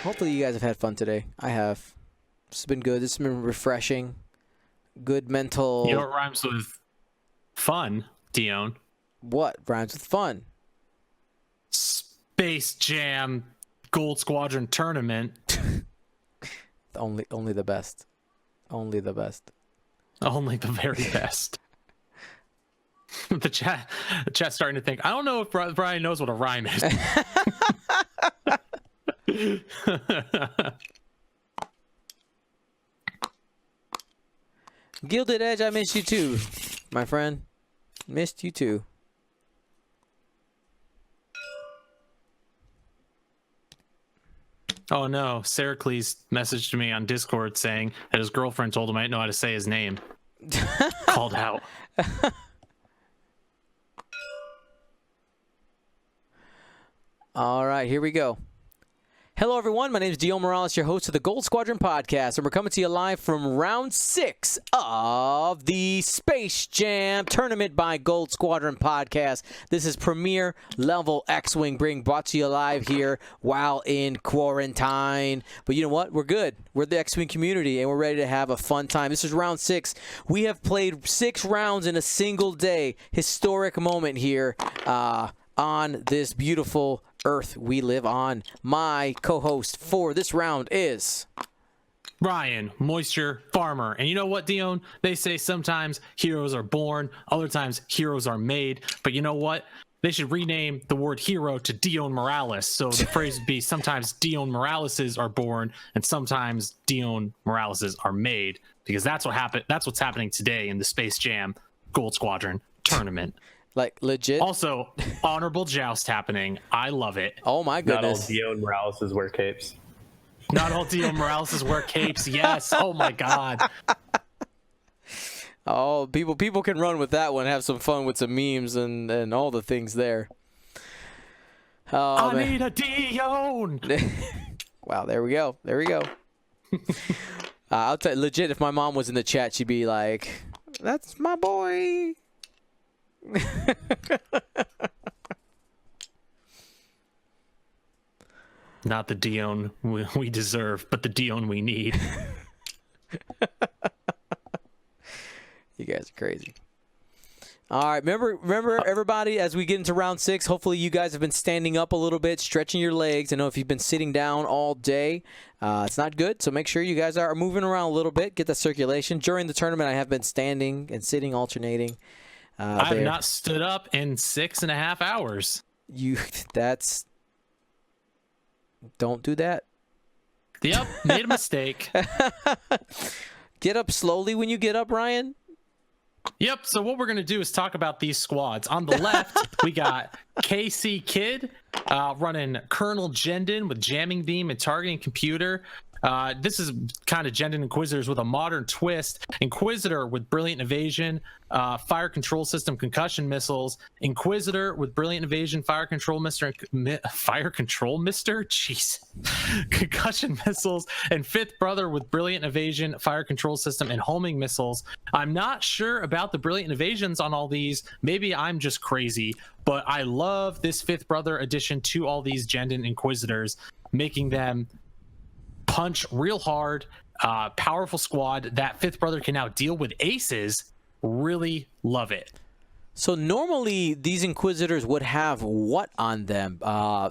Hopefully you guys have had fun today. I have. This has been good. This has been refreshing. Good mental. You know what rhymes with fun, Dion? What rhymes with fun? Space Jam Gold Squadron Tournament. Only the best. Only the best. Only the very best. The chat's starting to think, I don't know if Brian knows what a rhyme is. Gilded Edge, I missed you too, my friend. Missed you too. Oh no, Sericles messaged me on Discord saying that his girlfriend told him I didn't know how to say his name. Called out. All right, here we go. Hello, everyone. My name is Dion Morales, your host of the Gold Squadron podcast, and we're coming to you live from round 6 of the Space Jam Tournament by Gold Squadron podcast. This is Premier Level X-Wing being brought to you live here while in quarantine. But you know what? We're good. We're the X-Wing community, and we're ready to have a fun time. This is round 6. We have played 6 rounds in a single day. Historic moment here on this beautiful Earth we live on. My co-host for this round is Ryan, Moisture Farmer. And you know what, Dion? They say sometimes heroes are born, other times heroes are made. But you know what? They should rename the word hero to Dion Morales. So the phrase would be sometimes Dion Moraleses are born and sometimes Dion Moraleses are made. Because that's what happened. That's what's happening today in the Space Jam Gold Squadron tournament. like legit. Also, honorable joust happening. I love it. Oh my goodness. Not all Dion Moraleses wear capes. Not all Dion Moraleses wear capes. Yes. Oh my God. Oh, people can run with that one. Have some fun with some memes and all the things there. Oh, I need a Dion. Wow, there we go. There we go. I'll tell you, legit, if my mom was in the chat, she'd be like, "That's my boy." Not the Dion we deserve, but the Dion we need. You guys are crazy. All right, remember everybody, as we get into round 6, hopefully you guys have been standing up a little bit, stretching your legs. I know if you've been sitting down all day, it's not good. So make sure you guys are moving around a little bit, get that circulation. During the tournament, I have been standing and sitting, alternating. I have not stood up in 6.5 hours. Don't do that. Yep, made a mistake. Get up slowly when you get up, Ryan. Yep, so what we're going to do is talk about these squads. On the left, we got KC Kid running Colonel Jendon with jamming beam and targeting computer. This is kind of Jendon Inquisitors with a modern twist. Inquisitor with brilliant evasion, fire control system, concussion missiles. Inquisitor with brilliant evasion, fire control mister, jeez, concussion missiles. And Fifth Brother with brilliant evasion, fire control system, and homing missiles. I'm not sure about the brilliant evasions on all these. Maybe I'm just crazy, but I love this Fifth Brother addition to all these Jendon Inquisitors, making them punch real hard. Powerful squad. That Fifth Brother can now deal with aces. Really love it. So normally these Inquisitors would have what on them?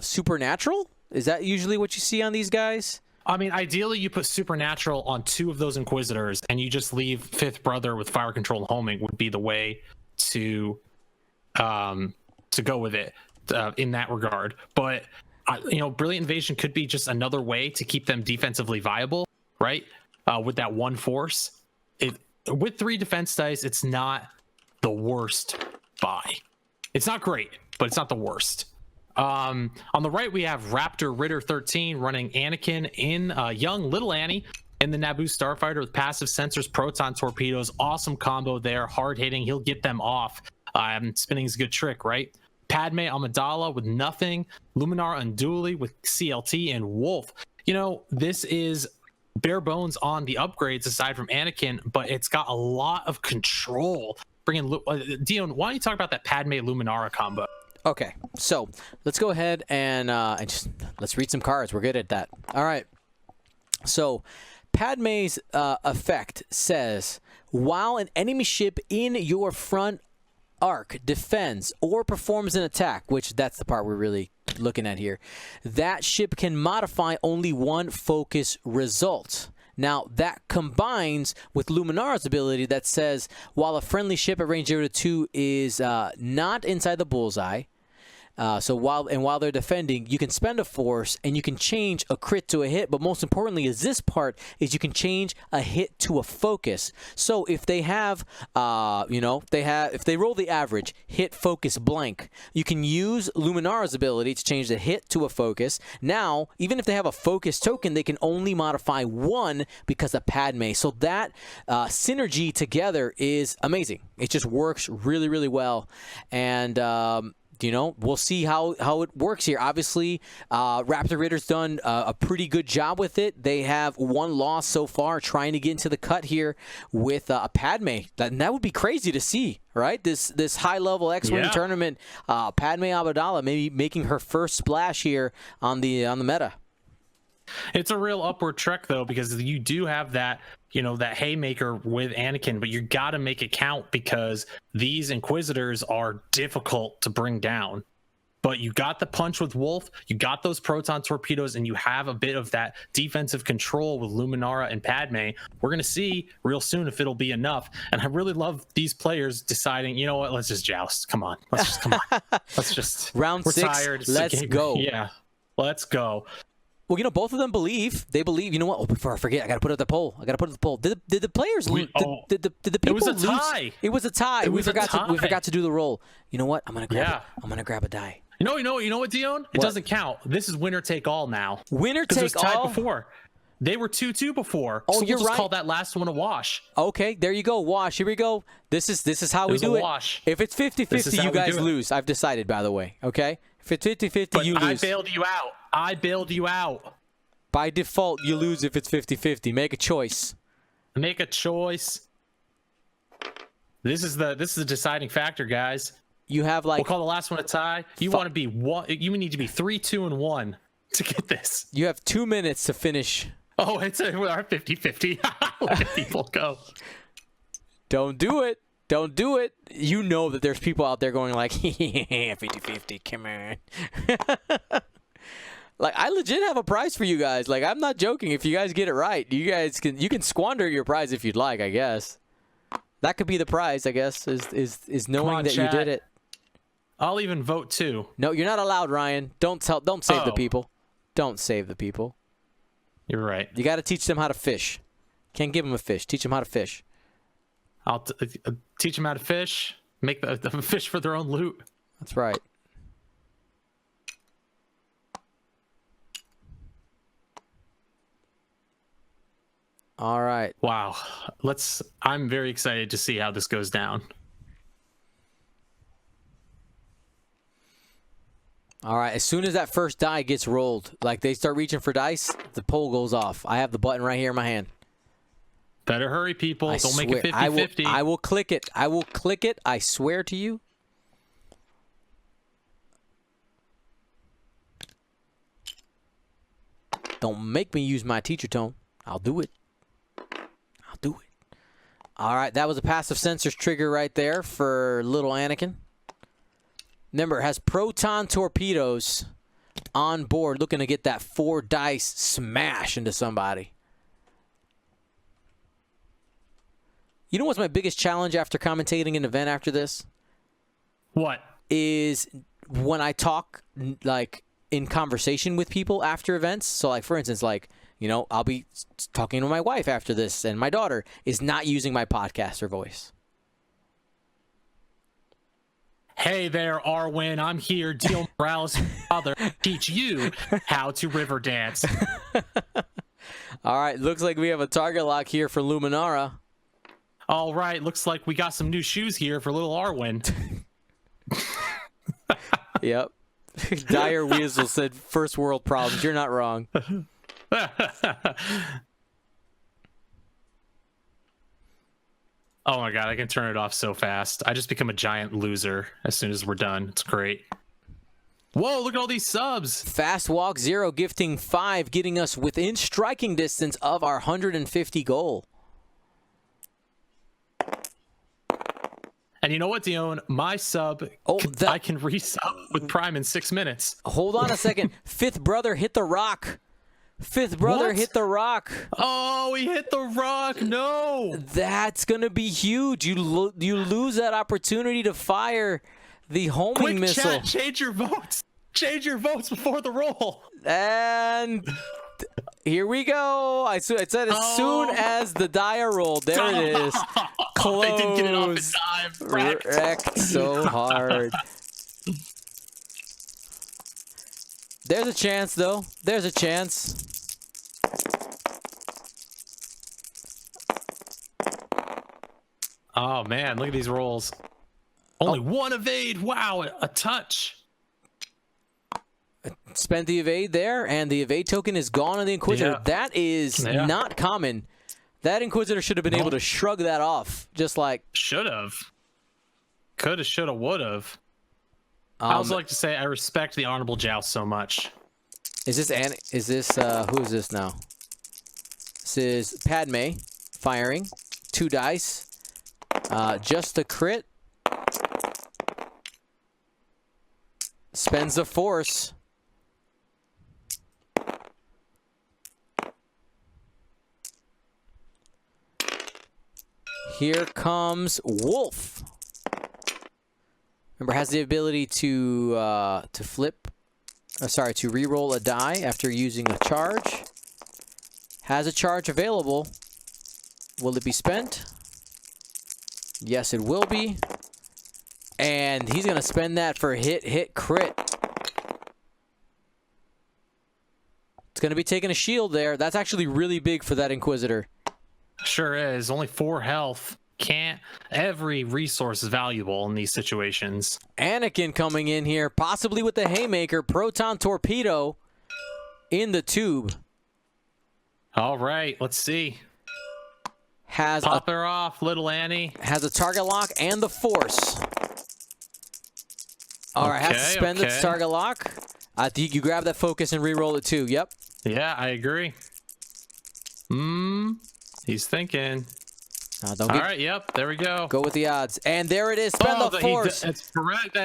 Supernatural? Is that usually what you see on these guys? I mean, ideally you put Supernatural on 2 of those Inquisitors and you just leave Fifth Brother with fire control and homing would be the way to go with it in that regard. But Brilliant Invasion could be just another way to keep them defensively viable, right? With that one force. With 3 defense dice, it's not the worst buy. It's not great, but it's not the worst. On the right, we have Raptor Ritter 13 running Anakin in young Little Annie in the Naboo Starfighter with passive sensors, proton torpedoes. Awesome combo there. Hard hitting. He'll get them off. Spinning is a good trick, right? Padme Amidala with nothing, Luminar Unduli with CLT, and Wolf. This is bare bones on the upgrades aside from Anakin, but it's got a lot of control. Dion, why don't you talk about that Padme Luminara combo? Okay, so let's go ahead and just let's read some cards. We're good at that. All right. So Padme's effect says, while an enemy ship in your front arc defends or performs an attack, which that's the part we're really looking at here, that ship can modify only one focus result. Now, that combines with Luminara's ability that says, while a friendly ship at range 0 to 2 is not inside the bullseye, so while they're defending, you can spend a force and you can change a crit to a hit. But most importantly, is this part is you can change a hit to a focus. So if they have, if they roll the average hit, focus, blank, you can use Luminara's ability to change the hit to a focus. Now, even if they have a focus token, they can only modify one because of Padme. So that synergy together is amazing. It just works really, really well, and we'll see how it works here. Obviously, Raptor Ritter's done a pretty good job with it. They have one loss so far, trying to get into the cut here with a Padme. That would be crazy to see, right? This high-level X-Wing tournament, Padme Amidala maybe making her first splash here on the meta. It's a real upward trek, though, because you do have that, that haymaker with Anakin, but you got to make it count because these Inquisitors are difficult to bring down. But you got the punch with Wolf, you got those proton torpedoes, and you have a bit of that defensive control with Luminara and Padme. We're going to see real soon if it'll be enough. And I really love these players deciding, you know what, let's just joust. Come on. Come on. Let's just. Round 6, tired. Let's go. Yeah, let's go. Well, both of them believe. They believe. You know what? Oh, before I forget, I got to put up the poll. Did the players lose? Did the people lose? It was a tie. It was a tie. We forgot to do the roll. You know what? I'm gonna grab it. I'm gonna grab a die. You know what, Dion? It doesn't count. This is winner take all now. Winner take all. It was tied before. They were 2-2 before. Oh, so you're we'll just right. call that last one a wash. Okay, there you go. Wash. Here we go. This is how we do it. Wash. If it's 50-50, you guys lose. I've decided, by the way. Okay? If it's 50-50, you lose. I bailed you out. By default, you lose if it's 50-50. Make a choice. Make a choice. This is the deciding factor, guys. You have we'll call the last one a tie. You want to be one. You need to be 3-2-1 to get this. You have 2 minutes to finish. Oh, we are 50-50. Let people go. Don't do it. Don't do it. You know that there's people out there going like, 50-50. Come on. Like, I legit have a prize for you guys. Like, I'm not joking. If you guys get it right, you can squander your prize if you'd like, I guess. That could be the prize, I guess, is knowing that you did it. I'll even vote too. No, you're not allowed, Ryan. Don't save the people. Don't save the people. You're right. You got to teach them how to fish. Can't give them a fish. Teach them how to fish. I'll teach them how to fish. Make the fish for their own loot. That's right. All right. Wow. I'm very excited to see how this goes down. All right. As soon as that first die gets rolled, like they start reaching for dice, the poll goes off. I have the button right here in my hand. Better hurry, people. Don't make it 50-50. I will click it. I will click it. I swear to you. Don't make me use my teacher tone. I'll do it. All right, that was a passive sensors trigger right there for little Anakin. Remember, it has proton torpedoes on board, looking to get that 4 dice smash into somebody. You know what's my biggest challenge after commentating an event after this? What? Is when I talk, like, in conversation with people after events. So, like, for instance, like, I'll be talking to my wife after this, and my daughter is not using my podcaster voice. Hey there, Arwen. I'm here, Deal Morales' father, teach you how to river dance. All right, looks like we have a target lock here for Luminara. All right, looks like we got some new shoes here for little Arwen. Yep. Dire Weasel said, first world problems. You're not wrong. Oh my god, I can turn it off so fast. I just become a giant loser as soon as we're done. It's great. Whoa, look at all these subs. Fast Walk Zero gifting 5, getting us within striking distance of our 150 goal. And you know what, Dion? My sub, I can resub with Prime in 6 minutes. Hold on a second. Fifth brother hit the rock. Fifth brother hit the rock. Oh, he hit the rock. No. That's going to be huge. You lose that opportunity to fire the homing Quick missile. chat, change your votes. Change your votes before the roll. And here we go. It said as soon as the die rolled. There it is. Close. They didn't get it off in time. Wrecked so hard. There's a chance, though. There's a chance. Oh, man. Look at these rolls. Only one evade. Wow. A touch. Spent the evade there, and the evade token is gone on the Inquisitor. Yeah. That is not common. That Inquisitor should have been able to shrug that off, just like... Should have. Could have, should have, would have. I also like to say I respect the Honorable Joust so much. Is this who is this now? This is Padme firing 2 dice. Just a crit. Spends the force. Here comes Wolf. Remember, has the ability to flip. To re-roll a die after using a charge. Has a charge available. Will it be spent? Yes, it will be. And he's going to spend that for hit, crit. It's going to be taking a shield there. That's actually really big for that Inquisitor. Sure is. Only 4 health. Every resource is valuable in these situations. Anakin coming in here, possibly with the Haymaker. Proton Torpedo in the tube. All right, let's see. Pop her off, little Annie. Has a target lock and the force. All right, has to spend its target lock. I think you grab that focus and re-roll it too. Yep. Yeah, I agree. He's thinking. All right, yep, there we go. Go with the odds. And there it is. Spend the force. That's correct.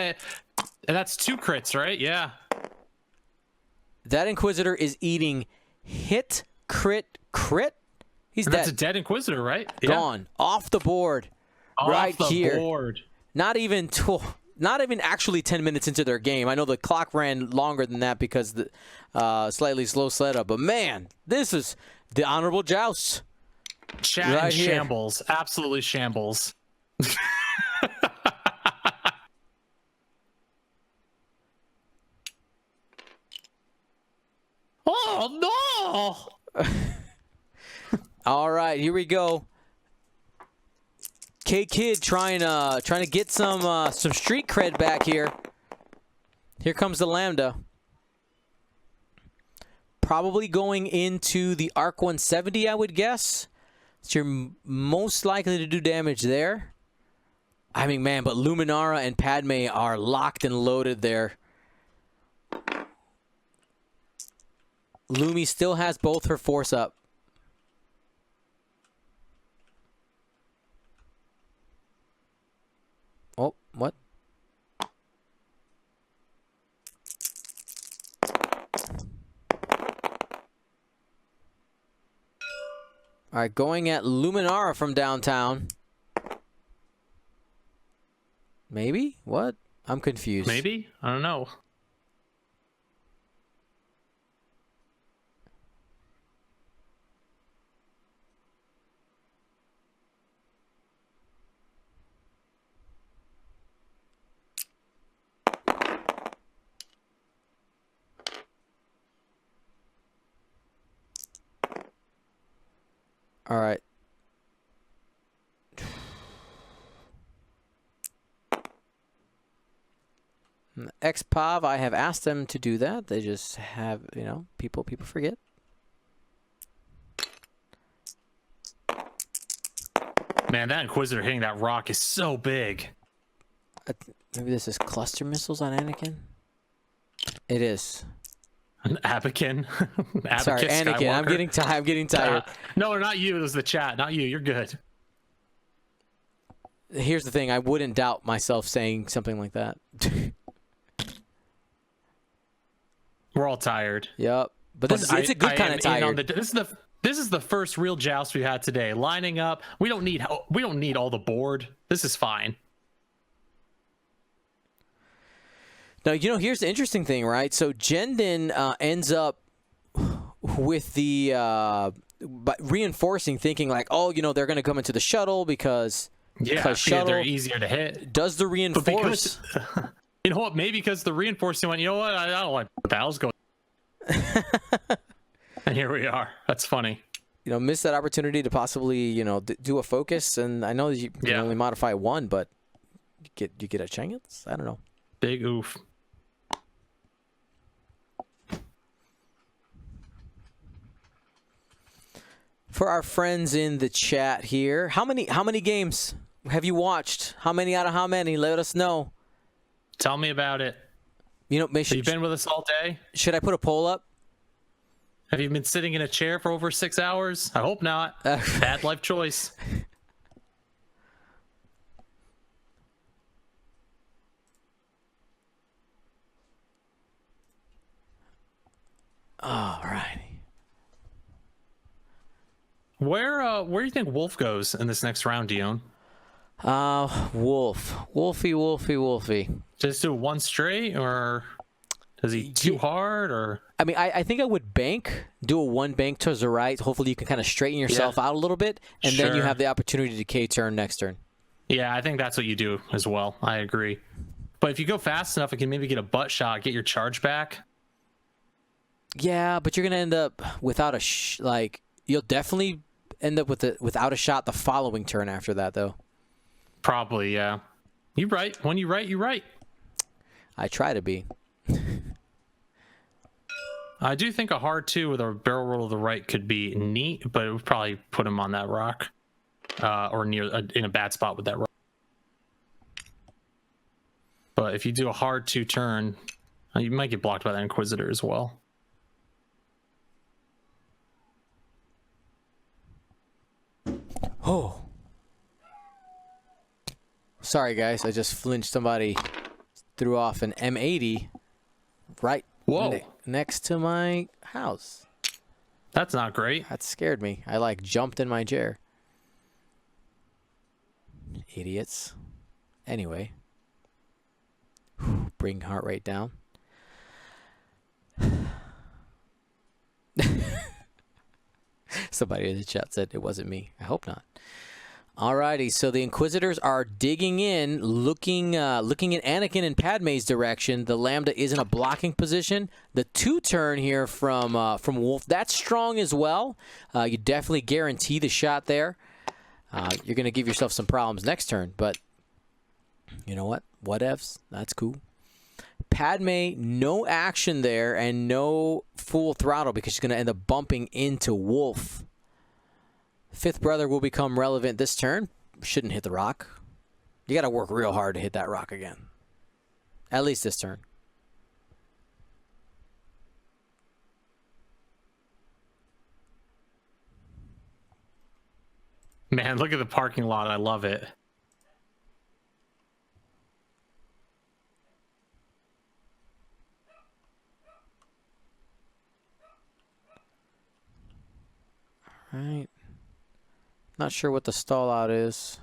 That's 2 crits, right? Yeah. That Inquisitor is eating hit, crit, crit. He's dead. That's a dead Inquisitor, right? Gone. Off the board. Off the board. Not even actually 10 minutes into their game. I know the clock ran longer than that because the slightly slow setup. But man, this is the Honorable Joust. Chat in shambles. Absolutely shambles. Oh no! All right, here we go. K-Kid trying to get some street cred back here. Here comes the Lambda. Probably going into the Arc 170, I would guess. So you're most likely to do damage there. I mean, man, but Luminara and Padme are locked and loaded there. Lumi still has both her force up. Oh, what? All right, going at Luminara from downtown. Maybe? What? I'm confused. Maybe? I don't know. All right. XPOV, I have asked them to do that. They just have, you know, people forget. Man, that Inquisitor hitting that rock is so big. Maybe this is cluster missiles on Anakin? It is. An Abakin. Sorry, Anakin. Skywalker. I'm getting tired. No, not you. It was the chat. Not you. You're good. Here's the thing. I wouldn't doubt myself saying something like that. We're all tired. Yep. But it's a good kind of tired. This is the first real joust we had today. Lining up. We don't need all the board. This is fine. Now, here's the interesting thing, right? So Jendon ends up with the reinforcing, thinking like, oh, they're going to come into the shuttle because shuttle, they're easier to hit. Does the reinforce? You know what? Maybe because the reinforcing went, you know what? I don't like what the hell's going on. And here we are. That's funny. Miss that opportunity to possibly, do a focus. And I know you can only modify one, but you get a chance? I don't know. Big oof. For our friends in the chat here, how many games have you watched? How many out of how many? Let us know. Tell me about it. Have you been with us all day? Should I put a poll up? Have you been sitting in a chair for over 6 hours? I hope not. Bad life choice. All righty. Where do you think Wolf goes in this next round, Dion? Wolfie. Just do one straight, or is he too hard? Or I mean, I think I would do a one bank towards the right. Hopefully, you can kind of straighten yourself out a little bit, and then you have the opportunity to K turn next turn. Yeah, I think that's what you do as well. I agree. But if you go fast enough, it can maybe get a butt shot, get your charge back. Yeah, but you're gonna end up without you'll definitely end up without a shot the following turn after that, though. Probably, yeah. You right. When you right, you right. I try to be. I do think a hard 2 with a barrel roll to the right could be neat, but it would probably put him on that rock, or near in a bad spot with that rock. But if you do a hard 2 turn, you might get blocked by that Inquisitor as well. Oh. Sorry, guys. I just flinched. Somebody threw off an M80 right next to my house. That's not great. That scared me. I jumped in my chair. Idiots. Anyway. Bring heart rate down. Somebody in the chat said it wasn't me. I hope not. Alrighty, so the Inquisitors are digging in, looking at Anakin and Padme's direction. The Lambda is in a blocking position. The 2-turn here from Wolf, that's strong as well. You definitely guarantee the shot there. You're going to give yourself some problems next turn, but you know what? Whatevs. That's cool. Padme, no action there and no full throttle because she's going to end up bumping into Wolf. Fifth brother will become relevant this turn. Shouldn't hit the rock. You got to work real hard to hit that rock again. At least this turn. Man, look at the parking lot. I love it. All right. Not sure what the stall out is.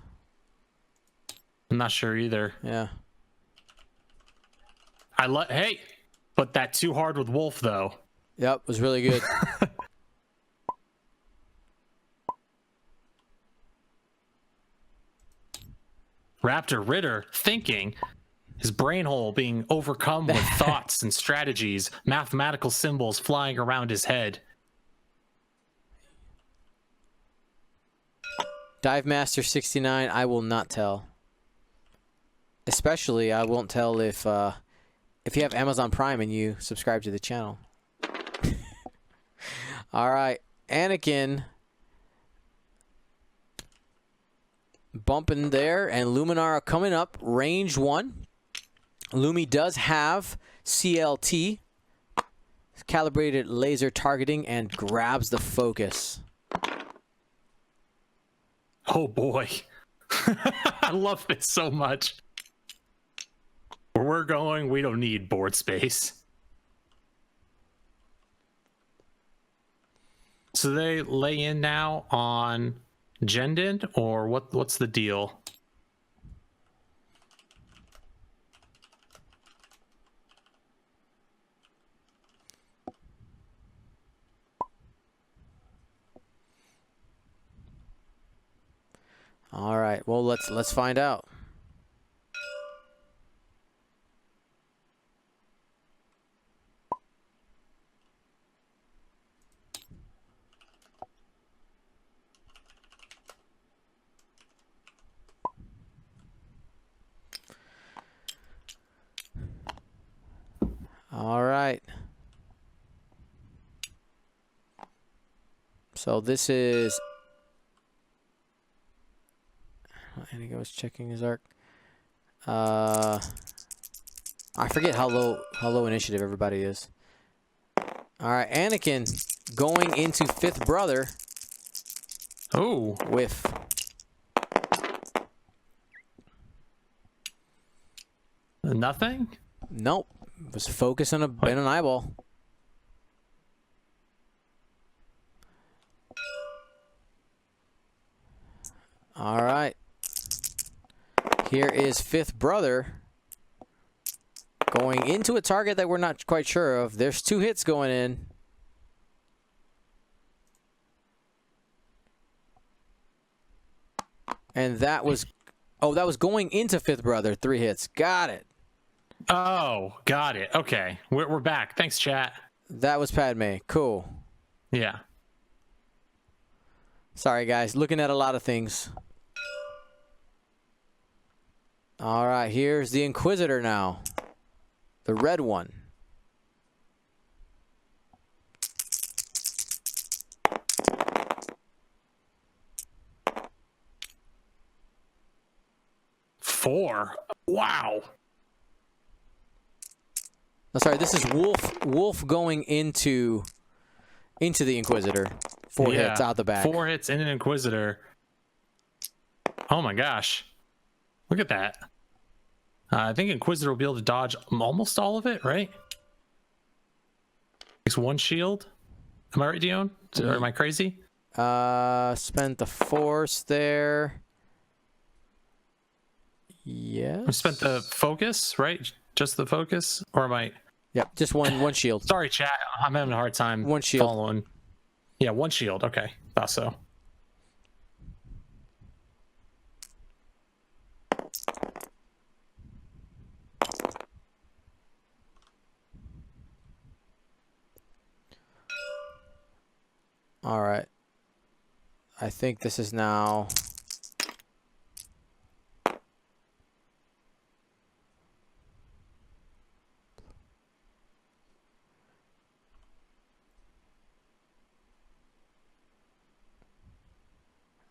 I'm not sure either. Yeah. Hey, but that too hard with Wolf though. Yep, was really good. Raptor Ritter thinking, his brain hole being overcome with thoughts and strategies, mathematical symbols flying around his head. Dive Master 69, I will not tell. Especially, I won't tell if you have Amazon Prime and you subscribe to the channel. All right, Anakin bumping there, and Luminara coming up, range 1. Lumi does have CLT calibrated laser targeting and grabs the focus. Oh boy. I love this so much. Where we're going, we don't need board space. So they lay in now on Jendon, or what's the deal? All right. Well, let's find out. All right. So this is Anakin was checking his arc. I forget how low initiative everybody is. All right, Anakin going into fifth brother. Oh, Whiff. nothing? Nope. Was focused on an eyeball. All right. Here is fifth brother going into a target that we're not quite sure of. There's 2 hits going in. And that was going into fifth brother. 3 hits. Got it. Oh, got it. Okay, we're back. Thanks, chat. That was Padme. Cool. Yeah. Sorry, guys. Looking at a lot of things. All right, here's the Inquisitor now. The red one. Four. Wow. Oh, sorry, this is Wolf going into the Inquisitor. 4 hits out the back. 4 hits in an Inquisitor. Oh my gosh. Look at that. I think Inquisitor will be able to dodge almost all of it, right? Takes 1 shield. Am I right, Dion? Or am I crazy? Spent the force there. Yes. I spent the focus, right? Just the focus? Or am I... Yep, just one shield. Sorry, chat. I'm having a hard time 1 shield. following. Yeah, 1 shield. Okay. Thought so. All right. I think this is now...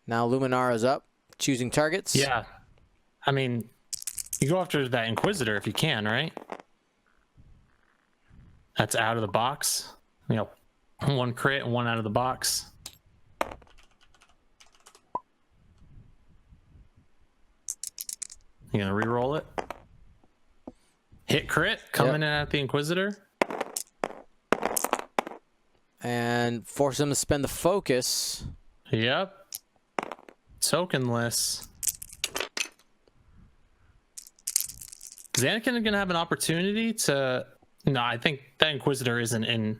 Now Luminara's up, choosing targets. Yeah. I mean, you go after that Inquisitor if you can, right? That's out of the box. You know, 1 crit and 1 out of the box. You gonna re-roll it? Hit crit coming in at the Inquisitor. And force him to spend the focus. Yep. Tokenless. Is Anakin gonna have an opportunity to... No, I think that Inquisitor isn't in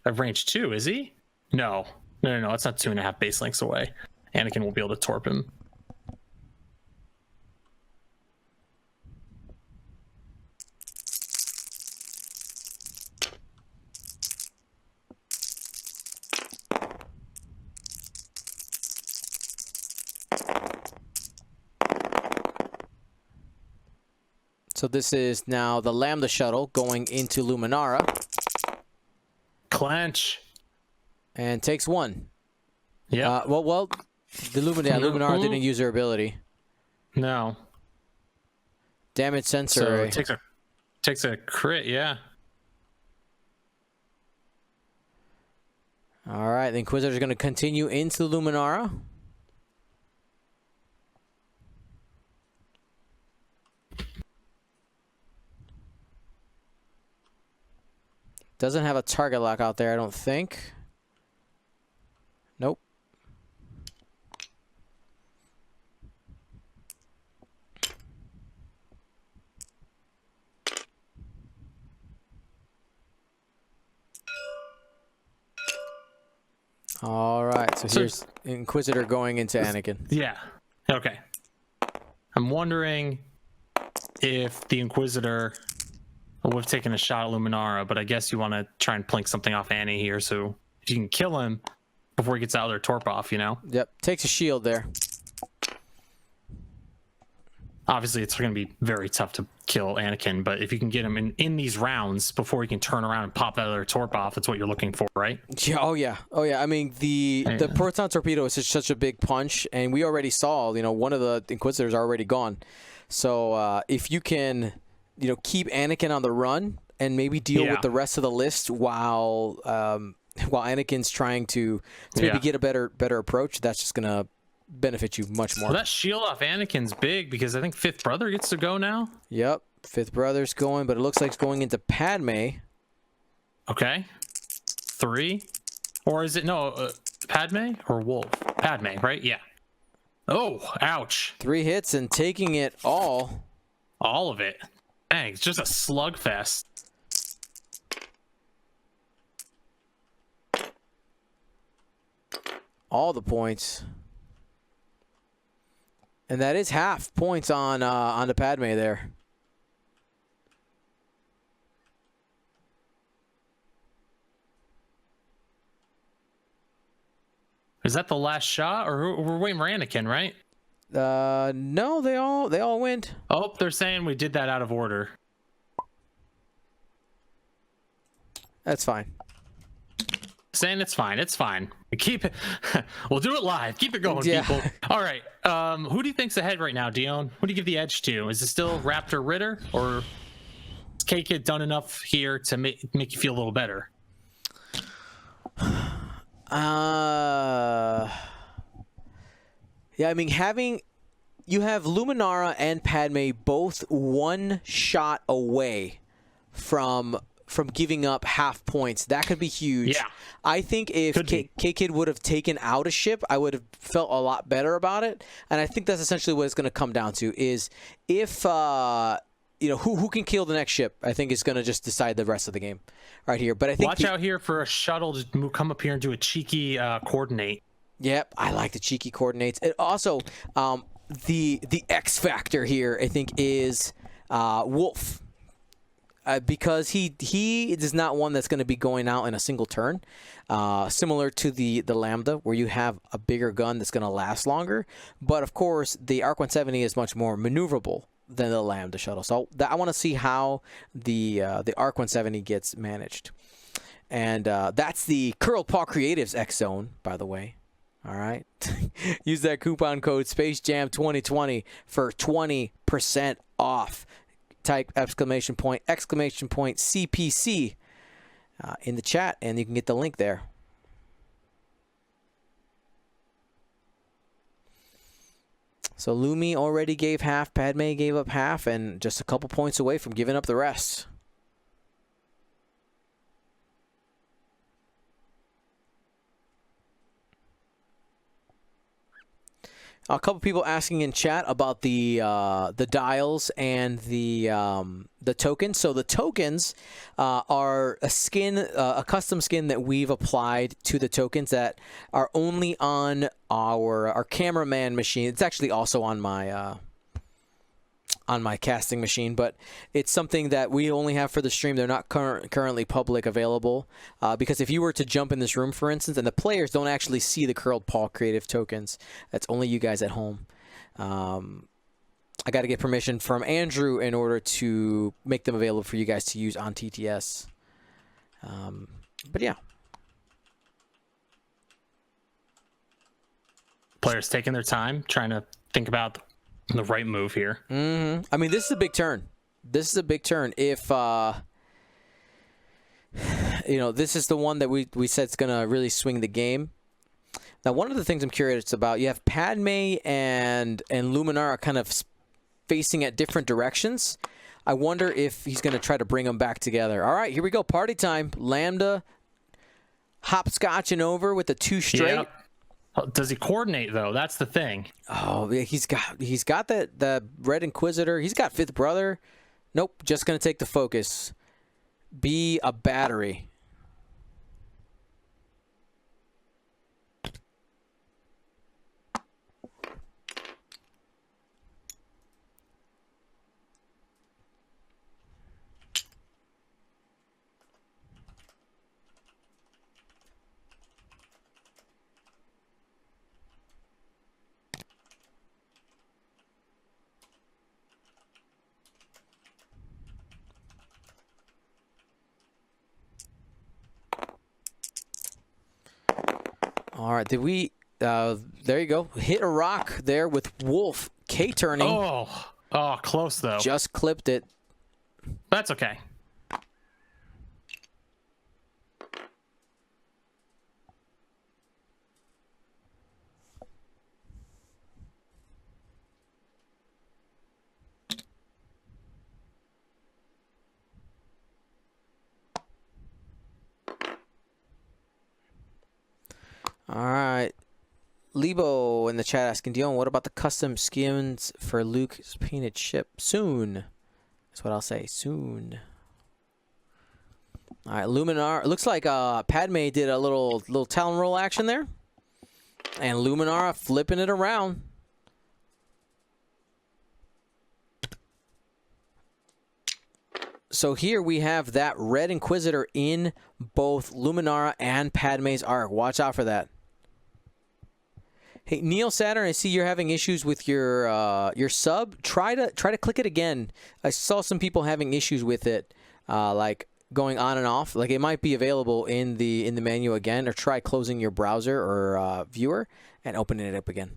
a range 2, is he? No. No, it's not 2.5 base lengths away. Anakin will be able to torp him. So this is now the Lambda shuttle going into Luminara. Clench. And takes 1. Yeah. Well, the Luminara didn't use her ability. No. Damage So sensor. it takes a crit, yeah. All right, the Inquisitor's going to continue into the Luminara. Doesn't have a target lock out there, I don't think. Nope. All right, so here's Inquisitor going into Anakin. Yeah. Okay. I'm wondering if the Inquisitor would have taken a shot at Luminara, but I guess you want to try and plink something off Annie here, so if you can kill him before he gets out of their torp off, you know? Yep, takes a shield there. Obviously, it's going to be very tough to kill Anakin, but if you can get him in these rounds before he can turn around and pop that other torp off, that's what you're looking for, right? Yeah, oh yeah. I mean, the proton torpedo is just such a big punch, and we already saw, one of the Inquisitors already gone. So if you can, keep Anakin on the run and maybe deal with the rest of the list while Anakin's trying to maybe get a better approach, that's just gonna benefit you much more. Well, that shield off Anakin's big because I think Fifth Brother gets to go now. Yep, Fifth Brother's going, but it looks like it's going into Padme. Okay. 3. Or is it, no, Padme or Wolf? Padme, right? Yeah. Oh, ouch. 3 hits and taking it all. All of it. Dang, it's just a slugfest. All the points. And that is half points on the Padme there. Is that the last shot, or we're waiting for Anakin, right? No, they all went. Oh, they're saying we did that out of order. That's fine. Saying it's fine. It's fine. Keep it. We'll do it live. Keep it going, people. All right. Who do you think's ahead right now, Dion? Who do you give the edge to? Is it still Raptor Ritter, or has K-Kid done enough here to make you feel a little better? Yeah, I mean, you have Luminara and Padme both one shot away from giving up half points. That could be huge. Yeah. I think if K-Kid would have taken out a ship, I would have felt a lot better about it. And I think that's essentially what it's going to come down to, is if who can kill the next ship, I think is going to just decide the rest of the game right here. But I think watch out here for a shuttle to come up here and do a cheeky coordinate. Yep, I like the cheeky coordinates. And also, the X factor here, I think, is Wolf. Because he is not one that's going to be going out in a single turn, similar to the Lambda, where you have a bigger gun that's going to last longer. But of course, the ARC 170 is much more maneuverable than the Lambda shuttle. So I want to see how the ARC 170 gets managed. And that's the Curled Paw Creatives X Zone, by the way. All right, use that coupon code SpaceJam2020 for 20% off. Type exclamation point CPC in the chat, and you can get the link there. So Lumi already gave half, Padme gave up half, and just a couple points away from giving up the rest. A couple people asking in chat about the dials and the tokens. So the tokens are a skin, a custom skin that we've applied to the tokens that are only on our cameraman machine. It's actually also on my casting machine, but it's something that we only have for the stream. They're not currently public available, because if you were to jump in this room, for instance, and the players don't actually see the Curled Paw Creative tokens, that's only you guys at home. I got to get permission from Andrew in order to make them available for you guys to use on TTS. But yeah. Players taking their time, trying to think about the right move here. I mean, this is a big turn. This is a big turn. If this is the one that we said is going to really swing the game. Now, one of the things I'm curious about, you have Padme and Luminara kind of facing at different directions. I wonder if he's going to try to bring them back together. All right, here we go. Party time. Lambda hopscotching over with the 2 straight. Yeah. Does he coordinate though? That's the thing. Oh, yeah, he's got the Red Inquisitor. He's got 5th Brother. Nope, just going to take the focus. Be a battery. All right, did we? There you go. Hit a rock there with Wolf. K-turning. Oh, close though. Just clipped it. That's okay. All right. Lebo in the chat asking, Dion, what about the custom skins for Luke's painted ship? Soon. That's what I'll say. Soon. All right, Luminar. Looks like Padme did a little talon roll action there. And Luminara flipping it around. So here we have that Red Inquisitor in both Luminara and Padme's arc. Watch out for that. Hey, Neil Saturn, I see you're having issues with your sub. Try to click it again. I saw some people having issues with it, like going on and off. Like it might be available in the menu again, or try closing your browser or viewer and opening it up again.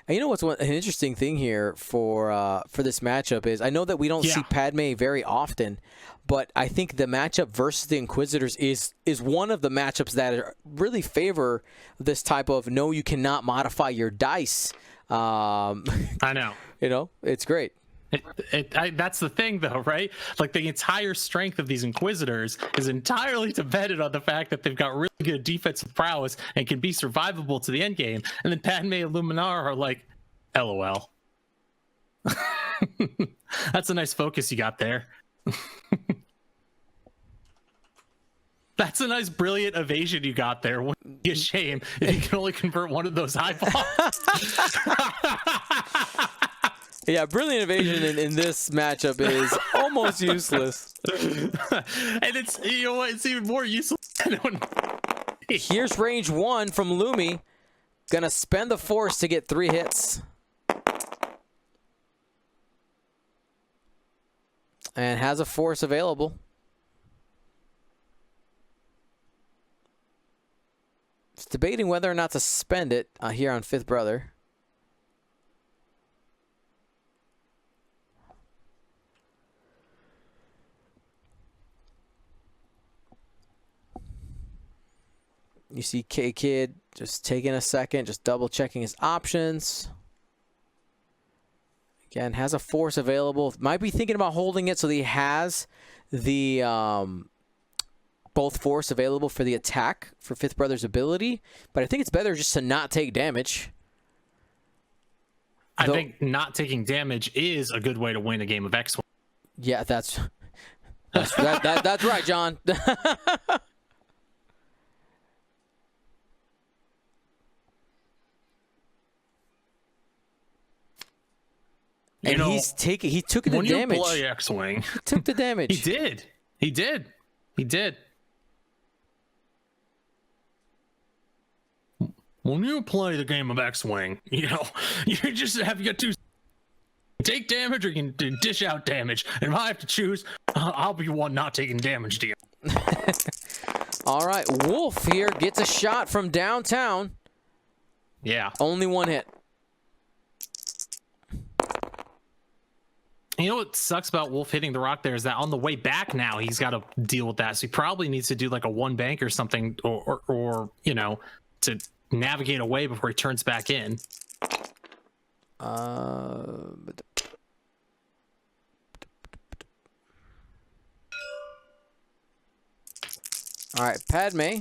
And you know what's an interesting thing here for this matchup is I know that we don't see Padme very often, but I think the matchup versus the Inquisitors is one of the matchups that really favor this type of no, you cannot modify your dice. I know. It's great. That's the thing, though, right? Like the entire strength of these Inquisitors is entirely dependent on the fact that they've got really good defensive prowess and can be survivable to the end game. And then Padme and Luminar are like, LOL. That's a nice focus you got there. That's a nice, brilliant evasion you got there. Wouldn't be a shame if you can only convert one of those eyeballs. Yeah, brilliant evasion in this matchup is almost useless. And it's, you know what, it's even more useless. Here's range 1 from Lumi. Gonna spend the force to get 3 hits. And has a force available. It's debating whether or not to spend it here on 5th Brother. You see K-Kid just taking a second, just double checking his options. Again, has a force available. Might be thinking about holding it so that he has the both force available for the attack for 5th Brother's ability. But I think it's better just to not take damage. I think not taking damage is a good way to win a game of X-Wing. Yeah, that's right, John. And he took the damage. When you play X-Wing, he took the damage. He did. When you play the game of X-Wing, you just have to take damage or you can dish out damage. And if I have to choose, I'll be one not taking damage to you. All right, Wolf here gets a shot from downtown. Yeah. Only 1 hit. You know what sucks about Wolf hitting the rock there is that on the way back now he's got to deal with that. So he probably needs to do like a one bank or something, or you know, to navigate away before he turns back in. All right, Padme.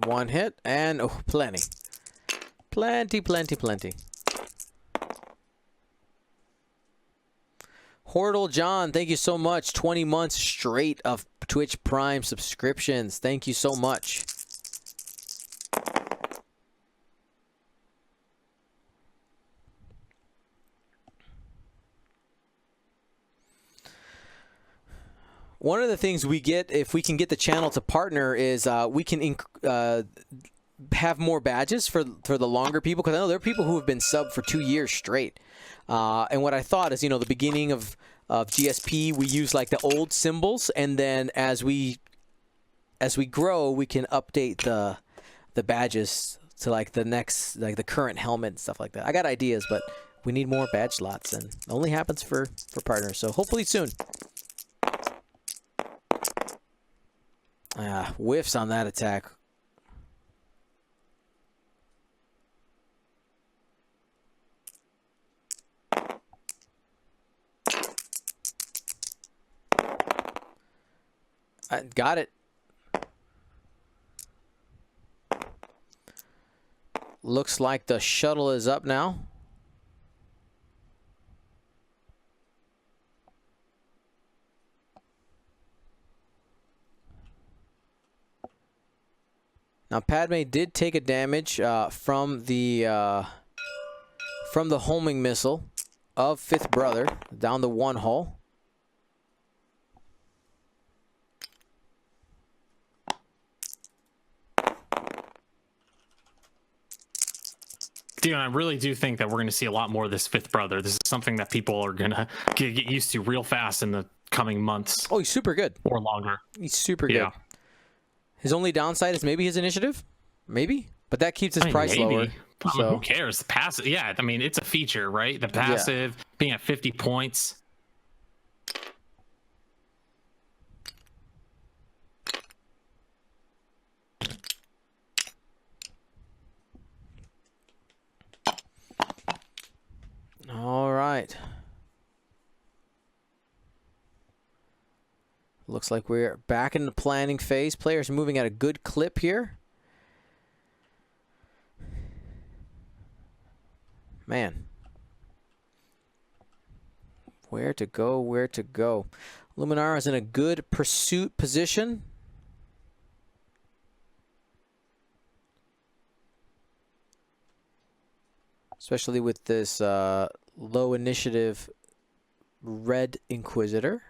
One hit and plenty. Plenty. Hordle John, thank you so much. 20 months straight of Twitch Prime subscriptions. Thank you so much. One of the things we get, if we can get the channel to partner, is we can have more badges for the longer people, because I know there are people who have been subbed for 2 years straight. And what I thought is, you know, the beginning of GSP, we use like the old symbols, and then as we grow, we can update the badges to like the next, like the current helmet and stuff like that. I got ideas, but we need more badge slots, and it only happens for partners. So hopefully soon. Whiffs on that attack. I got it. Looks like the shuttle is up now. Now Padme did take a damage from the homing missile of Fifth Brother down the one hull. Dude, I really do think that we're going to see a lot more of this Fifth Brother. This is something that people are going to get used to real fast in the coming months. Oh, he's super good. Or longer. He's super good. His only downside is maybe his initiative. Maybe. But that keeps his price lower. So. Who cares? The passive, yeah, I mean, it's a feature, right? The passive, being at 50 points. All right. Looks like we're back in the planning phase. Players are moving at a good clip here. Man. Where to go, where to go. Luminara is in a good pursuit position. Especially with this low initiative Red Inquisitor.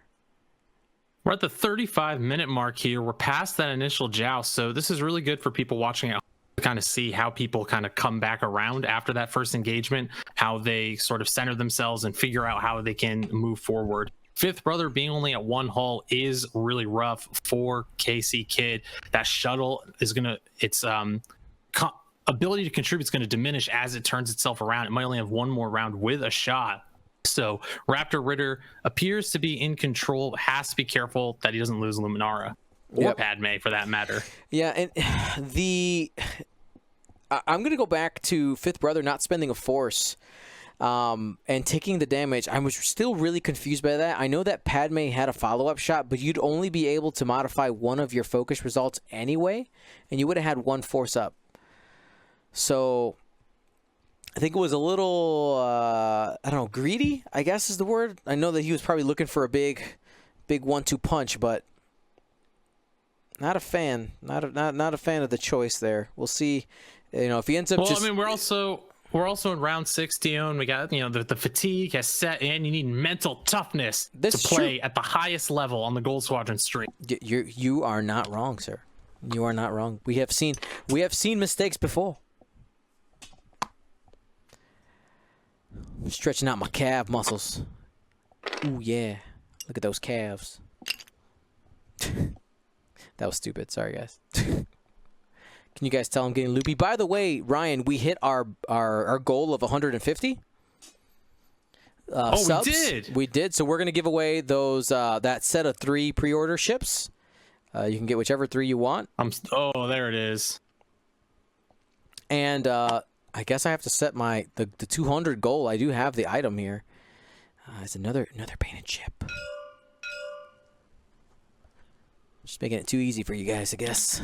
We're at the 35-minute mark here. We're past that initial joust, so this is really good for people watching at home to kind of see how people kind of come back around after that first engagement, how they sort of center themselves and figure out how they can move forward. Fifth Brother being only at one hull is really rough for KC Kid. That shuttle is going to, its ability to contribute is going to diminish as it turns itself around. It might only have one more round with a shot. So Raptor Ritter appears to be in control, has to be careful that he doesn't lose Luminara or Padme for that matter. Yeah, and I'm going to go back to Fifth Brother not spending a force and taking the damage. I was still really confused by that. I know that Padme had a follow-up shot, but you'd only be able to modify one of your focus results anyway, and you would have had one force up. So I think it was a little, I don't know, greedy, I guess is the word. I know that he was probably looking for a big 1-2 punch, but not a fan. Not a fan of the choice there. We'll see. You know, if he ends up I mean, we're also in round 6, Dion. We got, you know, the fatigue has set in. You need mental toughness to play at the highest level on the Gold Squadron stream. You are not wrong, sir. You are not wrong. We have seen mistakes before. Stretching out my calf muscles. Ooh, yeah. Look at those calves. That was stupid. Sorry, guys. Can you guys tell I'm getting loopy? By the way, Ryan, we hit our goal of 150. Subs. We did. We did. So we're going to give away those that set of 3 pre-order ships. You can get whichever 3 you want. Oh, there it is. And I guess I have to set the 200 goal. I do have the item here. It's another painted ship. Just making it too easy for you guys, I guess.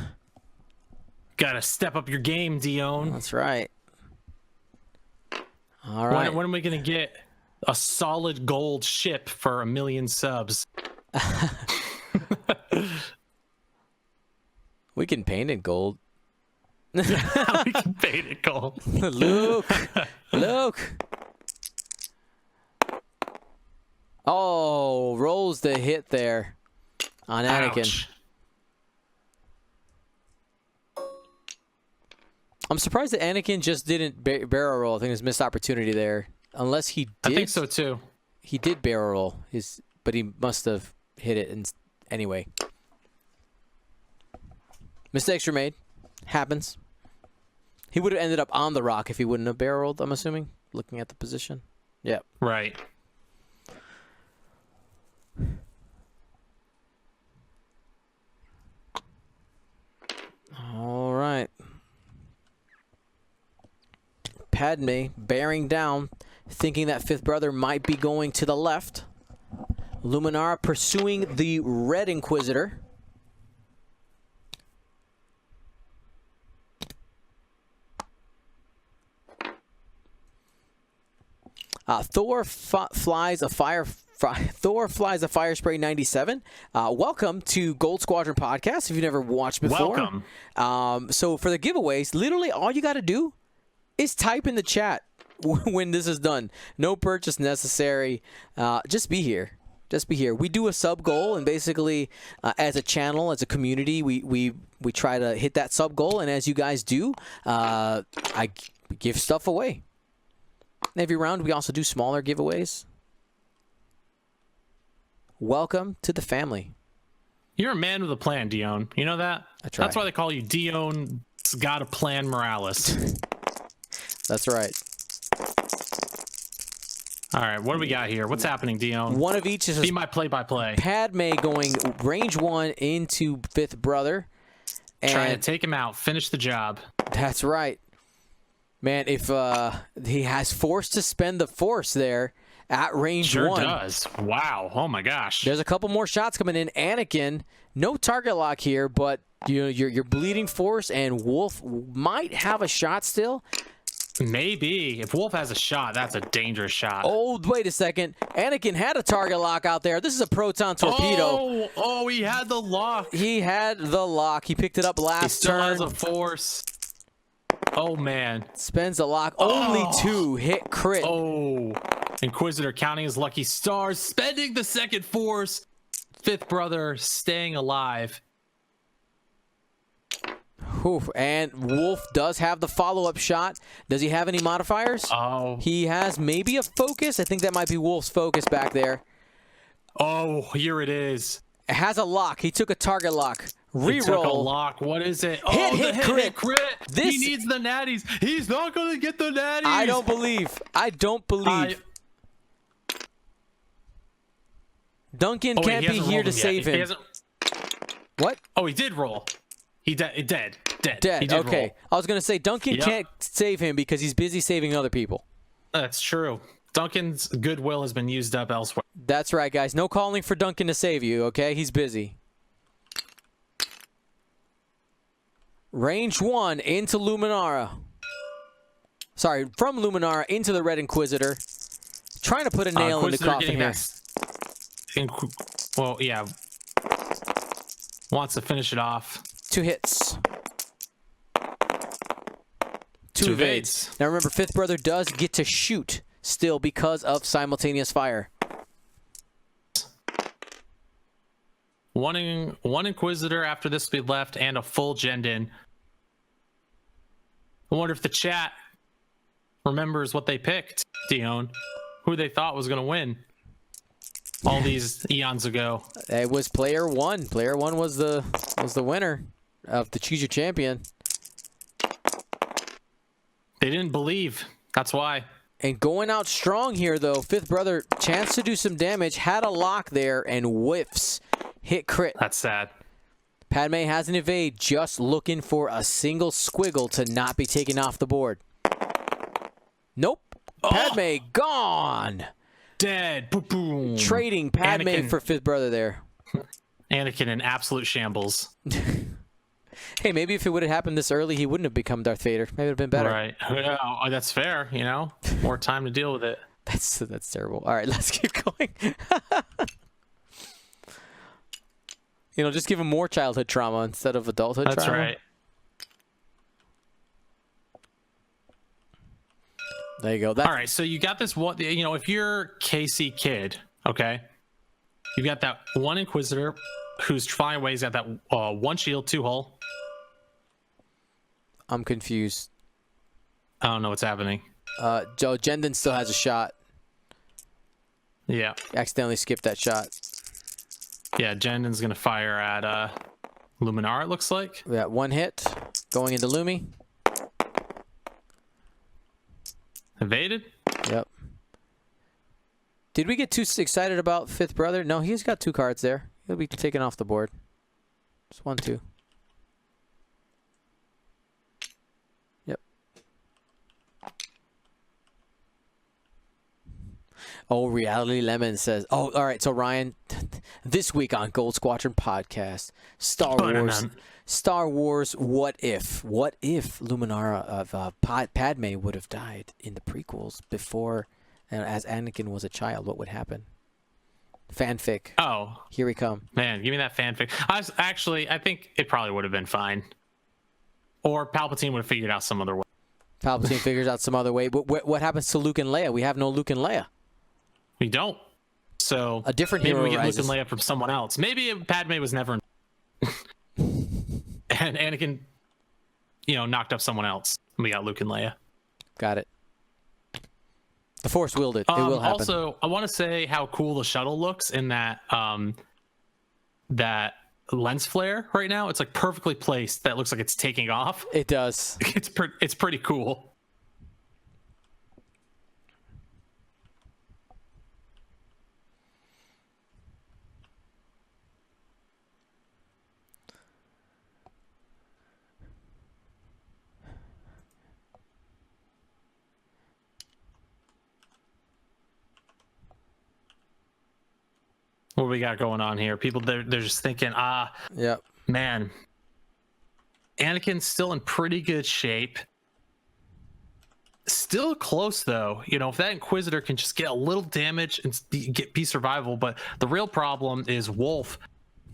Gotta step up your game, Dion. That's right. All right. When are we gonna get a solid gold ship for 1 million subs? We can paint it gold. We can paint it gold. Luke. Oh, rolls the hit there on Anakin. Ouch. I'm surprised that Anakin just didn't barrel roll. I think it was a missed opportunity there. Unless he did. I think so too. He did barrel roll, but he must have hit it anyway. Mistakes were made. Happens. He would have ended up on the rock if he wouldn't have barrel rolled, I'm assuming, looking at the position. Yep. Right. All right. Padme bearing down, thinking that fifth brother might be going to the left. Luminara pursuing the Red Inquisitor. Thor flies a fire spray 97. Welcome to Gold Squadron Podcast. If you've never watched before, welcome. So for the giveaways, literally all you got to do is type in the chat when this is done. No purchase necessary. Just be here. Just be here. We do a sub goal, and basically, as a channel, as a community, we try to hit that sub goal. And as you guys do, I give stuff away. Every round, we also do smaller giveaways. Welcome to the family. You're a man with a plan, Dion. You know that? I try. That's why they call you Dion's got a plan Morales. That's right. All right, what do we got here? What's happening, Dion? One of each is Be my play-by-play. Padme going range 1 into fifth brother. And Trying to take him out, finish the job. that's right. Man, if he has force to spend the force there at range 1. Sure does. Wow. Oh my gosh. There's a couple more shots coming in. Anakin, no target lock here, but you're bleeding force, and Wolf might have a shot still. Maybe. If Wolf has a shot, that's a dangerous shot. Oh, wait a second. Anakin had a target lock out there. This is a proton torpedo. Oh, he had the lock. He had the lock. He picked it up He last still turn. has a force. Oh, man. Spends the lock. Only 2 hit crit. Oh. Inquisitor counting his lucky stars, spending the second force. Fifth brother staying alive. Oof. And Wolf does have the follow-up shot. Does he have any modifiers? Oh. He has maybe a focus. I think that might be Wolf's focus back there. Oh, here it is. It has a lock. He took a target lock. He took a Reroll. lock. What is it? Hit, the crit. This- He needs the natties. He's not going to get the natties. I don't believe. Duncan can't he be hasn't here rolled to him yet. save He him. hasn't- What? Oh, he did roll. He dead. Dead. Dead. He did Okay. roll. I was going to say Duncan Yep. can't save him because he's busy saving other people. That's true. Duncan's goodwill has been used up elsewhere. That's right, guys. No calling for Duncan to save you, okay? He's busy. Range 1 into Luminara. Sorry, from Luminara into the Red Inquisitor. Trying to put a nail in the Inquisitor coffin getting here. Well, yeah. Wants to finish it off. 2 hits. 2 Two evades. evades. Now remember, Fifth Brother does get to shoot still because of simultaneous fire. One Inquisitor after this speed left and a full Jendin. I wonder if the chat remembers what they picked, Dion. Who they thought was going to win all these eons ago. It was player 1. Player 1 was the winner of the Choose Your Champion. They didn't believe. That's why. And going out strong here, though. Fifth brother, chance to do some damage. Had a lock there and whiffs. Hit crit. That's sad. Padme has an evade, just looking for a single squiggle to not be taken off the board. Nope. Padme gone. Dead. Boom, boom. Trading Padme Anakin. for fifth brother there. Anakin in absolute shambles. Hey, maybe if it would have happened this early, he wouldn't have become Darth Vader. Maybe it would have been better. Right. Yeah, that's fair. More time to deal with it. That's terrible. All right, let's keep going. Just give him more childhood trauma instead of adulthood trauma. That's right. There you go. All right, so you got this one. If you're Casey Kidd, okay, you got that one Inquisitor who's flying away. He's got that one shield, 2 hull. I'm confused. I don't know what's happening. Joe Jendon still has a shot. Yeah. Accidentally skipped that shot. Yeah, Jendon's gonna fire at Luminara. It looks like. We got one hit going into Lumi. Evaded. Yep. Did we get too excited about fifth brother? No, he's got 2 cards there. He'll be taken off the board. Just 1, 2. Yep. Oh, Reality Lemon says, all right, so Ryan, this week on Gold Squadron Podcast, Star Wars, what if Luminara of Padme would have died in the prequels before, as Anakin was a child, what would happen? Fanfic. Oh, here we come. Man, give me that fanfic. I think it probably would have been fine. Or Palpatine would have figured out some other way. Palpatine figures out some other way. But what happens to Luke and Leia? We have no Luke and Leia. We don't. So a different maybe hero we get rises. Luke and Leia from someone else. Maybe Padme was never. And Anakin, knocked up someone else. And we got Luke and Leia. Got it. The Force willed it. It will happen. Also, I want to say how cool the shuttle looks in that that lens flare right now. It's like perfectly placed. That looks like it's taking off. It does. It's pretty cool. What we got going on here? People, they're just thinking, yep, man, Anakin's still in pretty good shape. Still close though. If that Inquisitor can just get a little damage and be survivable, but the real problem is Wolf.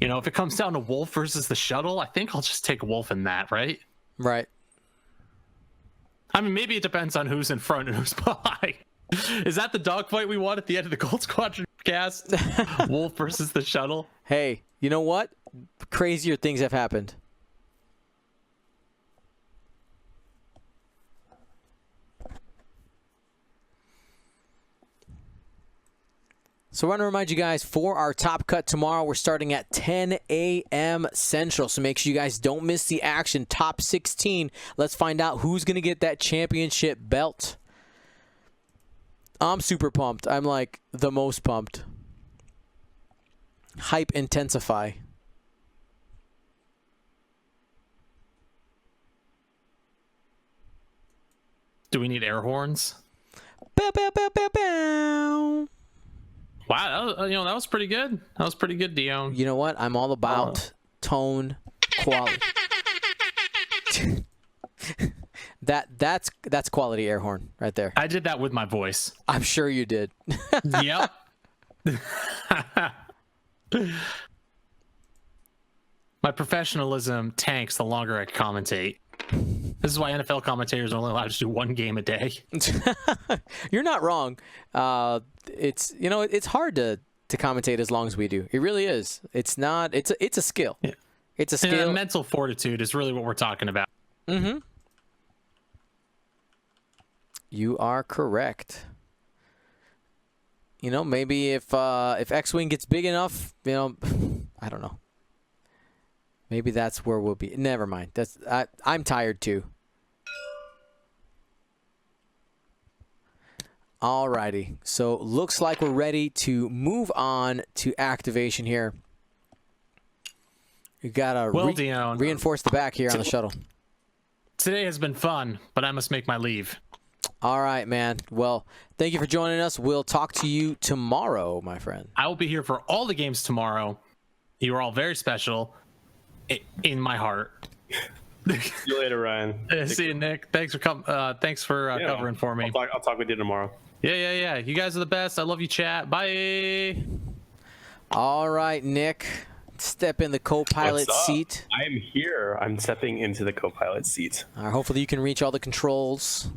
If it comes down to Wolf versus the shuttle, I think I'll just take Wolf in that, right? Right. I mean, maybe it depends on who's in front and who's behind. Is that the dogfight we want at the end of the Gold Squadron cast? Wolf versus the shuttle? Hey, you know what? Crazier things have happened. So I want to remind you guys, for our Top Cut tomorrow, we're starting at 10 a.m. Central. So make sure you guys don't miss the action. Top 16. Let's find out who's going to get that championship belt. I'm super pumped. I'm like the most pumped. Hype intensify. Do we need air horns? Bow, bow, bow, bow, bow. Wow, that was pretty good. That was pretty good, Dion. You know what? I'm all about tone, quality. That's quality air horn right there. I did that with my voice. I'm sure you did. Yep. My professionalism tanks the longer I commentate. This is why NFL commentators are only allowed to do 1 game a day. You're not wrong. It's hard to commentate as long as we do. It really is. It's not. It's a skill. Yeah. It's a skill. And mental fortitude is really what we're talking about. Mm-hmm. You are correct. Maybe if X-Wing gets big enough, I don't know. Maybe that's where we'll be. Never mind. I'm tired too. Alrighty. So looks like we're ready to move on to activation here. You gotta Dion, reinforce the back here on the shuttle. Today has been fun, but I must make my leave. All right, man. Well, thank you for joining us. We'll talk to you tomorrow, my friend. I will be here for all the games tomorrow. You are all very special in my heart. See you later, Ryan. See you, Nick. Thanks for covering for me. I'll talk with you tomorrow. Yeah. You guys are the best. I love you, chat. Bye. All right, Nick. Step in the co-pilot seat. I am here. I'm stepping into the co-pilot seat. All right, hopefully you can reach all the controls.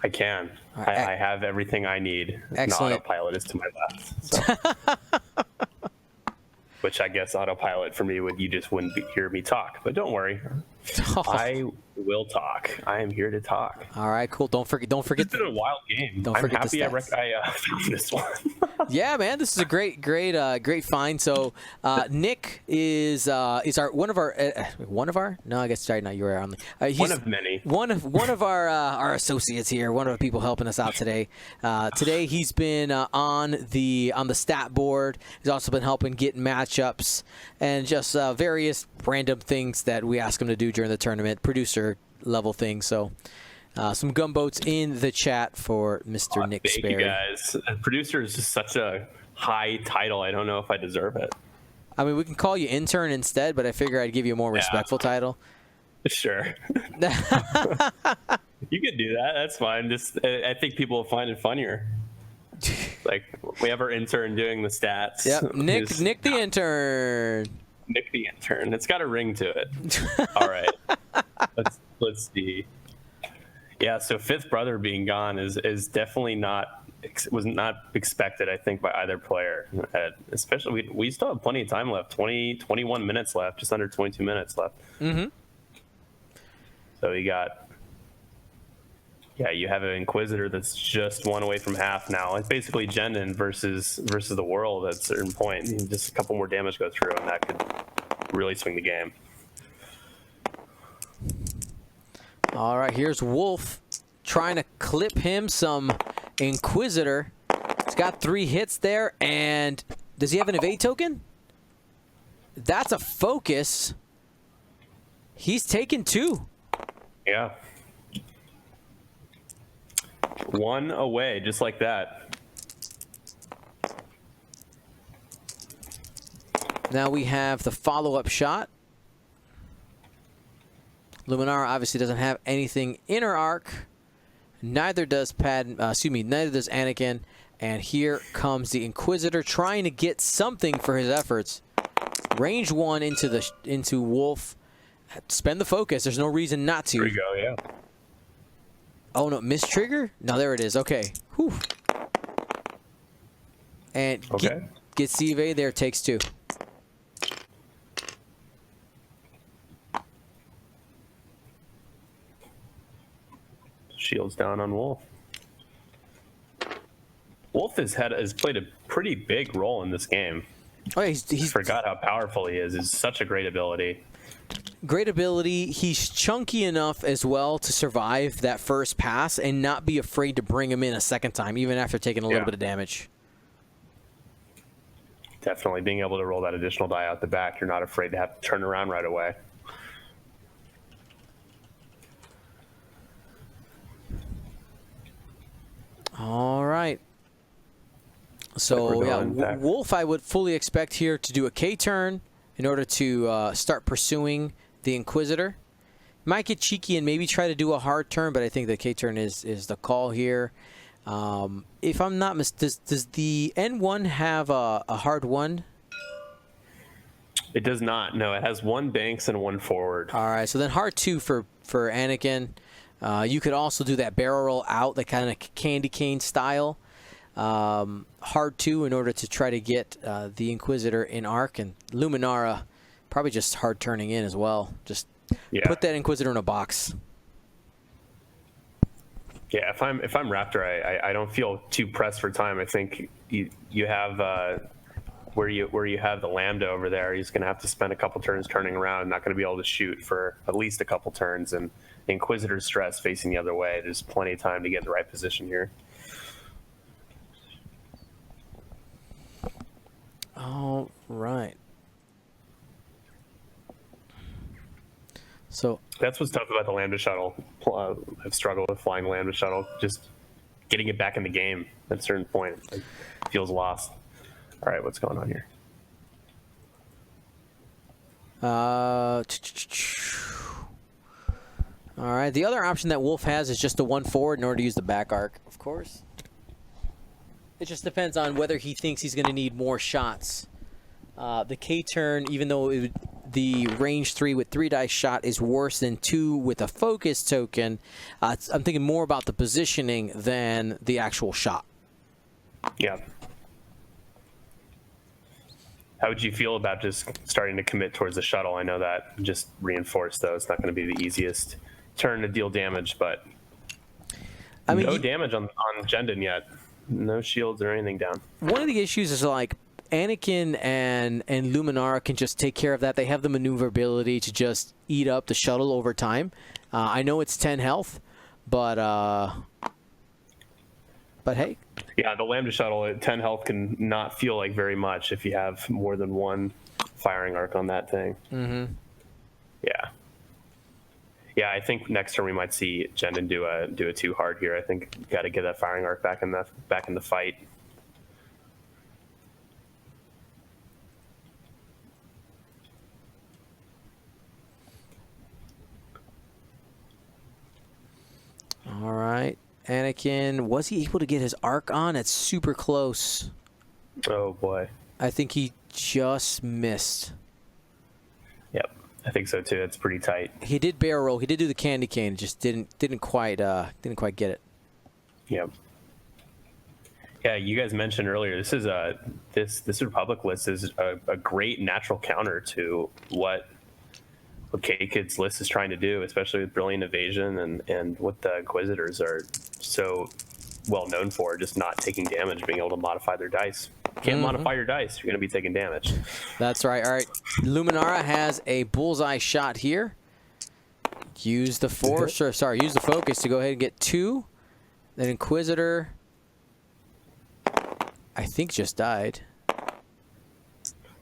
I can. Right. I have everything I need. Excellent. The autopilot is to my left. So. Which I guess autopilot for me you just wouldn't hear me talk. But don't worry. I will talk. I am here to talk. All right, cool. Don't forget. It's been a wild game. I'm happy I found this one. Yeah, man, this is a great find. So Nick is one of our. No, I guess sorry, not you were on. He's one of many. One of our associates here. One of the people helping us out today. Today he's been on the stat board. He's also been helping get matchups and just various random things that we ask him to do during the tournament, producer level things. So some gunboats in the chat for Mr. Nick Sperry. Thank you guys. Producer is just such a high title. I don't know if I deserve it. I mean, we can call you intern instead, but I figure I'd give you a more respectful title. Sure. You could do that. That's fine. I think people will find it funnier. Like, we have our intern doing the stats. Yep, Nick the intern. Nick the intern. It's got a ring to it. All right. Let's see. Yeah, so fifth brother being gone is definitely was not expected, I think, by either player. Especially, we still have plenty of time left. 21 minutes left, just under 22 minutes left. Mm-hmm. So you have an Inquisitor that's just one away from half now. It's basically Jendon versus the world at a certain point. Just a couple more damage go through, and that could really swing the game. All right, here's Wolf trying to clip him some Inquisitor. He's got 3 hits there, and does he have an evade token? That's a focus. He's taken 2. Yeah. 1 away, just like that. Now we have the follow-up shot. Luminara obviously doesn't have anything in her arc. Neither does Anakin. And here comes the Inquisitor trying to get something for his efforts. Range 1 into Wolf. Spend the focus. There's no reason not to. There you go, yeah. Oh, no, miss trigger? No, there it is. Okay. Whew. And okay. Get CV there, takes 2. Shields down on Wolf. Wolf has played a pretty big role in this game. Oh, yeah, he's forgot how powerful he is. It's such a great ability. Great ability. He's chunky enough as well to survive that first pass and not be afraid to bring him in a second time, even after taking a little bit of damage. Definitely being able to roll that additional die out the back. You're not afraid to have to turn around right away. All right. So, yeah, Wolf, I would fully expect here to do a K-turn in order to start pursuing the Inquisitor. Might get cheeky and maybe try to do a hard turn, but I think the K-turn is the call here. If I'm not mistaken, does the N1 have a hard 1? It does not. No, it has 1 banks and 1 forward. All right, so then hard 2 for Anakin. You could also do that barrel roll out, that kind of candy cane style. Hard 2 in order to try to get the Inquisitor in arc, and Luminara probably just hard turning in as well. Just put that Inquisitor in a box. Yeah, if I'm Raptor, I don't feel too pressed for time. I think you have where you have the Lambda over there. He's going to have to spend a couple turns turning around, and not going to be able to shoot for at least a couple turns. And Inquisitor stress facing the other way. There's plenty of time to get in the right position here. Right. So That's what's tough about the Lambda shuttle. I've struggled with flying the Lambda shuttle. Just getting it back in the game at a certain point, it feels lost. All right, what's going on here? All right. The other option that Wolf has is just the one forward in order to use the back arc, of course. It just depends on whether he thinks he's going to need more shots. The K-turn, even though the range 3 with 3 dice shot is worse than 2 with a focus token, I'm thinking more about the positioning than the actual shot. Yeah. How would you feel about just starting to commit towards the shuttle? I know that just reinforced, though. It's not going to be the easiest turn to deal damage, but I mean, no damage on Jendon yet. No shields or anything down. One of the issues is like Anakin and Luminara can just take care of that. They have the maneuverability to just eat up the shuttle over time. I know it's 10 health, but hey. Yeah, the Lambda shuttle at 10 health can not feel like very much if you have more than one firing arc on that thing. Mm-hmm. Yeah. Yeah, I think next turn we might see Jendon do a too hard here. I think got to get that firing arc back in the fight. All right. Anakin, was he able to get his arc on? It's super close. Oh boy. I think he just missed. Yep, I think so too. It's pretty tight. He did barrel roll. He did do the candy cane. Just didn't quite get it. Yep. Yeah, you guys mentioned earlier. This is this Republic list is a great natural counter to what K-Kid's list is trying to do, especially with Brilliant Evasion and what the Inquisitors are so well known for, just not taking damage, being able to modify their dice. Can't modify your dice, you're going to be taking damage. That's right. All right. Luminara has a bullseye shot here. Use the force, or sorry, use the focus to go ahead and get 2. Then Inquisitor, I think, just died.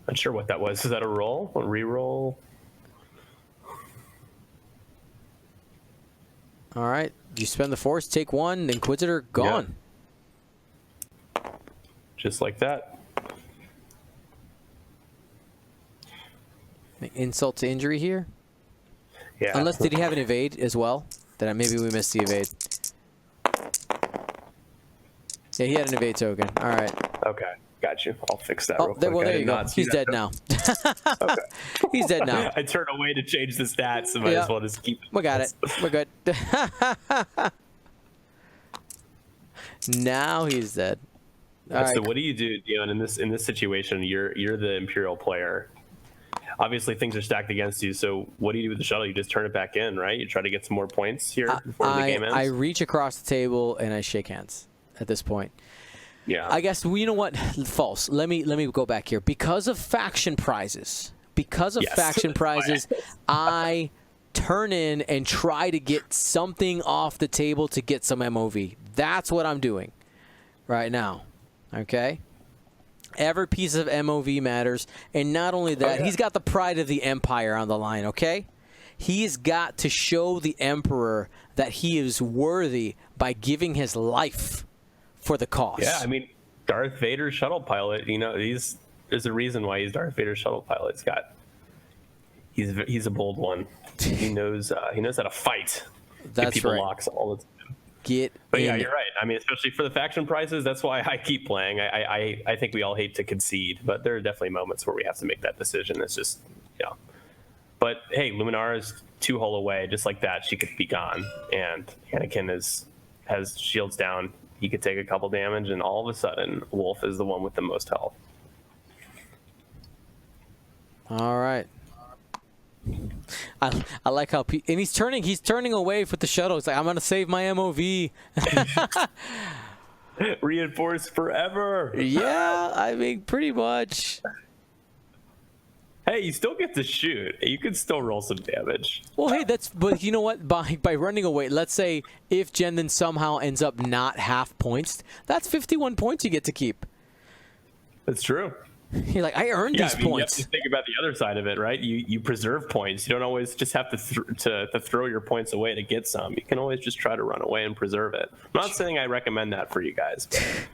Not sure what that was. Is that a roll? A reroll? All right. You spend the force, take 1, the Inquisitor gone. Yeah. Just like that. Insult to injury here. Yeah. Unless, did he have an evade as well? Then maybe we missed the evade. Yeah, he had an evade token. All right. Okay, got you. I'll fix that Oh, real quick. there you go. He's dead now. Okay. He's dead now. I turned away to change the stats, so might as well just keep it. We got it. We're good. Now he's dead. All So right. what do you do, Dion, in this situation? You're the Imperial player. Obviously, things are stacked against you. So what do you do with the shuttle? You just turn it back in, right? You try to get some more points here before the game ends. I reach across the table and I shake hands at this point. Yeah. I guess, well, you know what? False. Let me go back here. Because of faction prizes, I turn in and try to get something off the table to get some MOV. That's what I'm doing right now. Okay? Every piece of MOV matters. And not only that, he's got the pride of the Empire on the line, okay? He's got to show the Emperor that he is worthy by giving his life for the cause. Yeah, I mean, Darth Vader's shuttle pilot, there's a reason why he's Darth Vader's shuttle pilot. He's a bold one. He knows how to fight. That's get people right. locks all the time. But yeah, you're right. I mean, especially for the faction prizes, that's why I keep playing. I think we all hate to concede, but there are definitely moments where we have to make that decision. It's just, But hey, Luminara's 2 hull away, just like that. She could be gone, and Anakin has shields down. He could take a couple damage, and all of a sudden, Wolf is the one with the most health. All right. I like how and he's turning away with the shuttle. It's like, I'm gonna save my MOV. Reinforce forever. Yeah, I mean, pretty much. Hey, you still get to shoot. You can still roll some damage. Well, hey, but you know what? By running away, let's say if Jendon somehow ends up not half points, that's 51 points you get to keep. That's true. You're like, I earned these points. You have to think about the other side of it, right? You preserve points. You don't always just have to throw your points away to get some. You can always just try to run away and preserve it. I'm not saying I recommend that for you guys, but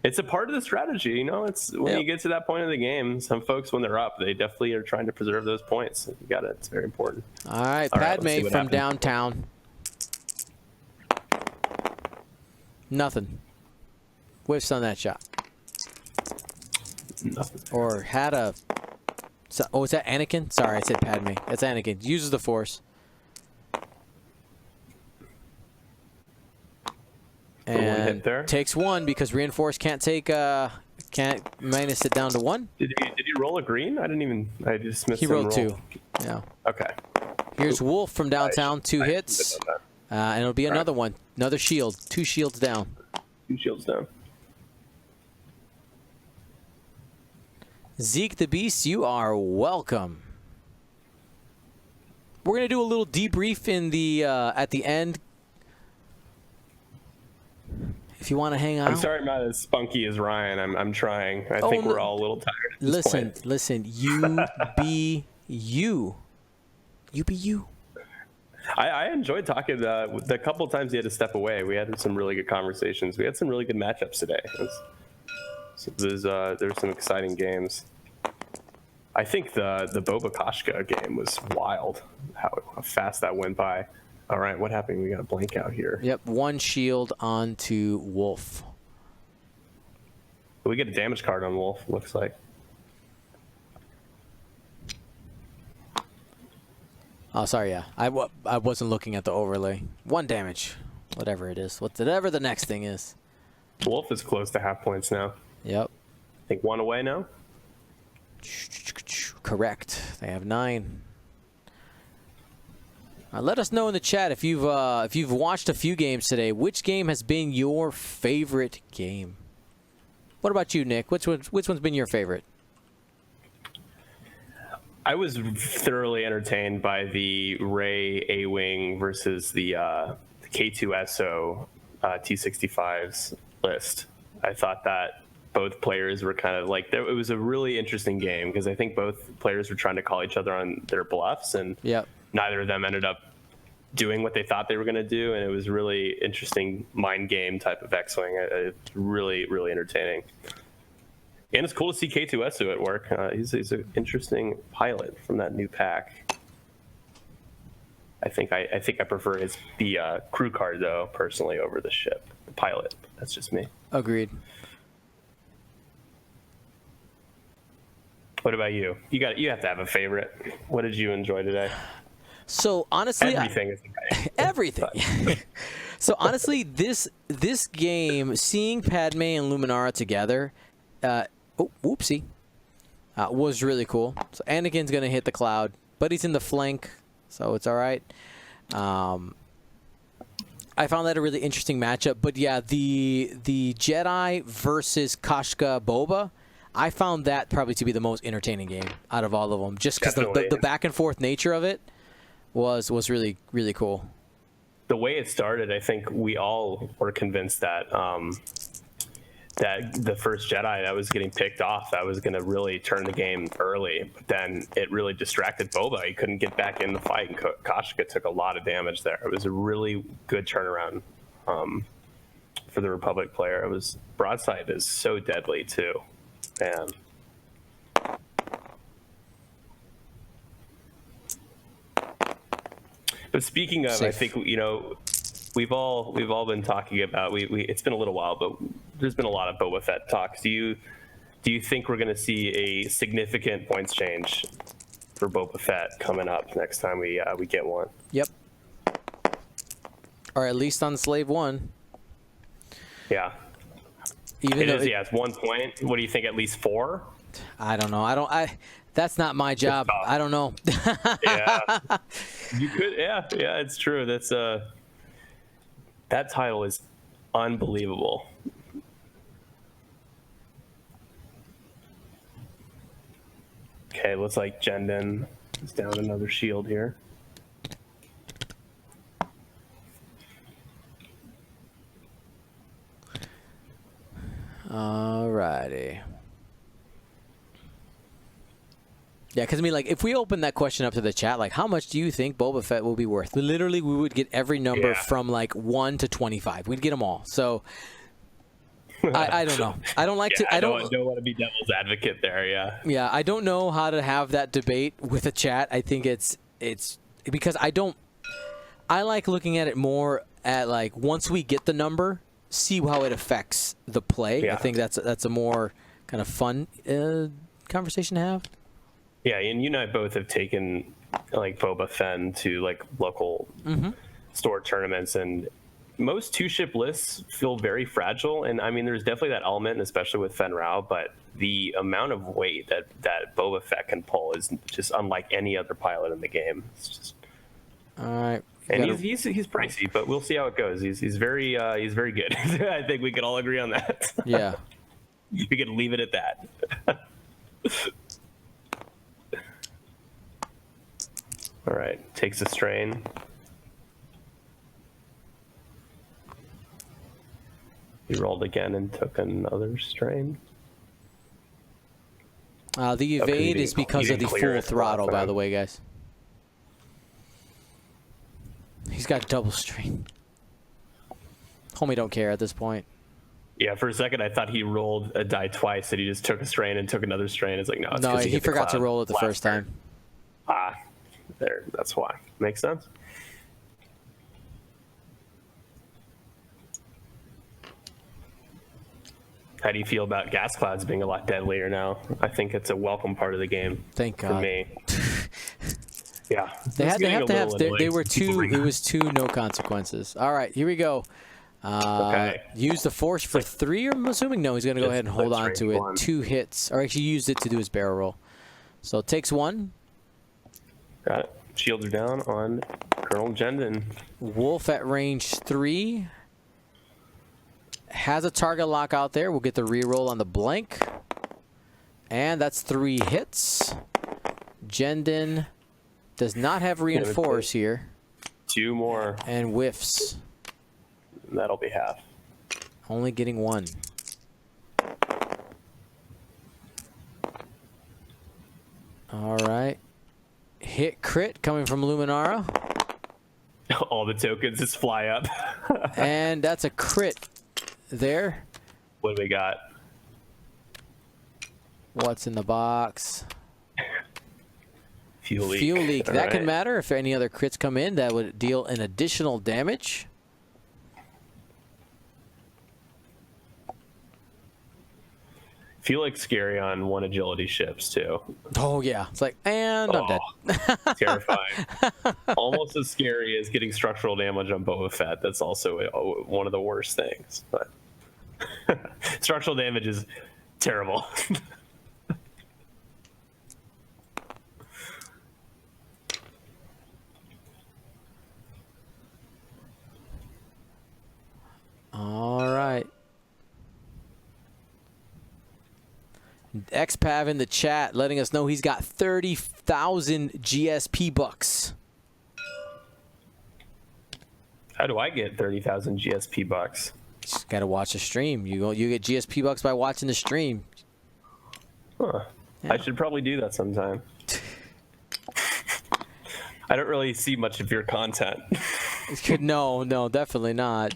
it's a part of the strategy. You know, it's when you get to that point of the game. Some folks, when they're up, they definitely are trying to preserve those points. You got it. It's very important. All right, Padme from downtown. Nothing. Whiffs on that shot. Nothing. Or had a... Oh, is that Anakin? Sorry, I said Padme. That's Anakin. Uses the Force. And takes one because Reinforce can't take... can't minus it down to 1. Did he roll a green? I just missed him. He rolled roll. 2. Yeah. Okay. Here's Wolf from downtown. 2 hits. And it'll be another one. Another shield. 2 shields down. 2 shields down. Zeke the Beast, you are welcome. We're gonna do a little debrief in the at the end. If you want to hang out. I'm sorry I'm not as spunky as Ryan. I'm trying. I think we're all a little tired at this point. Listen. You be you. You be you. I enjoyed talking. The couple times he had to step away, we had some really good conversations. We had some really good matchups today. There's some exciting games. I think the Boba Koshka game was wild. How fast that went by. All right, what happened? We got a blank out here. Yep, 1 shield onto Wolf. We get a damage card on Wolf. Looks like. Oh, sorry. Yeah, I wasn't looking at the overlay. 1 damage, whatever it is. Whatever the next thing is. Wolf is close to half points now. Yep. I think 1 away now. Correct. They have 9. Let us know in the chat if you've watched a few games today. Which game has been your favorite game? What about you, Nick? Which one's been your favorite? I was thoroughly entertained by the Ray A-Wing versus the K2SO T65's list. I thought that both players were kind of like, it was a really interesting game because I think both players were trying to call each other on their bluffs, and neither of them ended up doing what they thought they were going to do, and it was really interesting mind game type of X-Wing. It's really, really entertaining. And it's cool to see K2SO at work. He's an interesting pilot from that new pack. I think I prefer the crew card though, personally, over the ship. The pilot. That's just me. Agreed. What about you? You have to have a favorite. What did you enjoy today? So honestly, everything is okay. Everything. So honestly, this game, seeing Padme and Luminara together, whoopsie, was really cool. So Anakin's gonna hit the cloud, but he's in the flank, so it's all right. I found that a really interesting matchup. But yeah, the Jedi versus Koshka Boba, I found that probably to be the most entertaining game out of all of them, just because the back and forth nature of it was really, really cool. The way it started, I think we all were convinced that that the first Jedi that was getting picked off, that was going to really turn the game early. But then it really distracted Boba. He couldn't get back in the fight, and Koshka took a lot of damage there. It was a really good turnaround for the Republic player. It was broadside is so deadly too, man. But speaking of, I think we've all been talking about it's been a little while, but there's been a lot of Boba Fett talks. Do you think we're going to see a significant points change for Boba Fett coming up next time we get one? Yep. Or at least on Slave 1. Yeah. It's 1 point. What do you think? At least 4? I don't know. That's not my job. I don't know. Yeah. You could. Yeah. It's true. That's that title is unbelievable. Okay, looks like Jendon is down another shield here. Alrighty. Yeah, because I mean, like, if we open that question up to the chat, like, how much do you think Boba Fett will be worth? Literally, we would get every number from like 1 to 25. We'd get them all. So I don't know. I don't like to. I don't want to be devil's advocate there. Yeah. Yeah, I don't know how to have that debate with a chat. I think it's because I like looking at it more at like once we get the number, see how it affects the play. Yeah. I think that's a more kind of fun conversation to have. Yeah, and you and I both have taken like Boba Fett to like local store tournaments, and most two-ship lists feel very fragile. And I mean, there's definitely that element, especially with Fen Rao, but the amount of weight that Boba Fett can pull is just unlike any other pilot in the game. It's just all right. And he's pricey, but we'll see how it goes. He's very good. I think we can all agree on that. Yeah. We can leave it at that. All right, takes a strain. He rolled again and took another strain. The evade is because of the full throttle, by the way, guys. He's got double strain. Homie don't care at this point. Yeah, for a second I thought he rolled a die twice, and he just took a strain and took another strain. It's like, no, it's no, he forgot to roll it the first time. There, that's why. Makes sense. How do you feel about gas clouds being a lot deadlier now? I think it's a welcome part of the game. Thank God. For me. Yeah. They have to have. They were two. It was 2 no consequences. All right, here we go. Okay. Use the force for 3. I'm assuming no. He's gonna go ahead and hold on to it. 2 hits, or actually used it to do his barrel roll. So it takes 1. Got it. Shields are down on Colonel Jendon. Wolf at range 3. Has a target lock out there. We'll get the reroll on the blank. And that's 3 hits. Jendon does not have reinforce here. 2 more. And whiffs. That'll be half. Only getting 1. All right. Hit crit coming from Luminara. All the tokens just fly up. And that's a crit there. What do we got? What's in the box? Fuel leak. Fuel leak. All That right. can matter. If any other crits come in, that would deal an additional damage. Feel like scary on 1 agility ships too. Oh yeah, it's like, and I'm dead. Terrifying. Almost as scary as getting structural damage on Boba Fett. That's also one of the worst things. But structural damage is terrible. All right. XPav in the chat letting us know he's got 30,000 GSP bucks. How do I get 30,000 GSP bucks? Just gotta watch the stream. You get GSP bucks by watching the stream. Huh. Yeah. I should probably do that sometime. I don't really see much of your content. No, definitely not.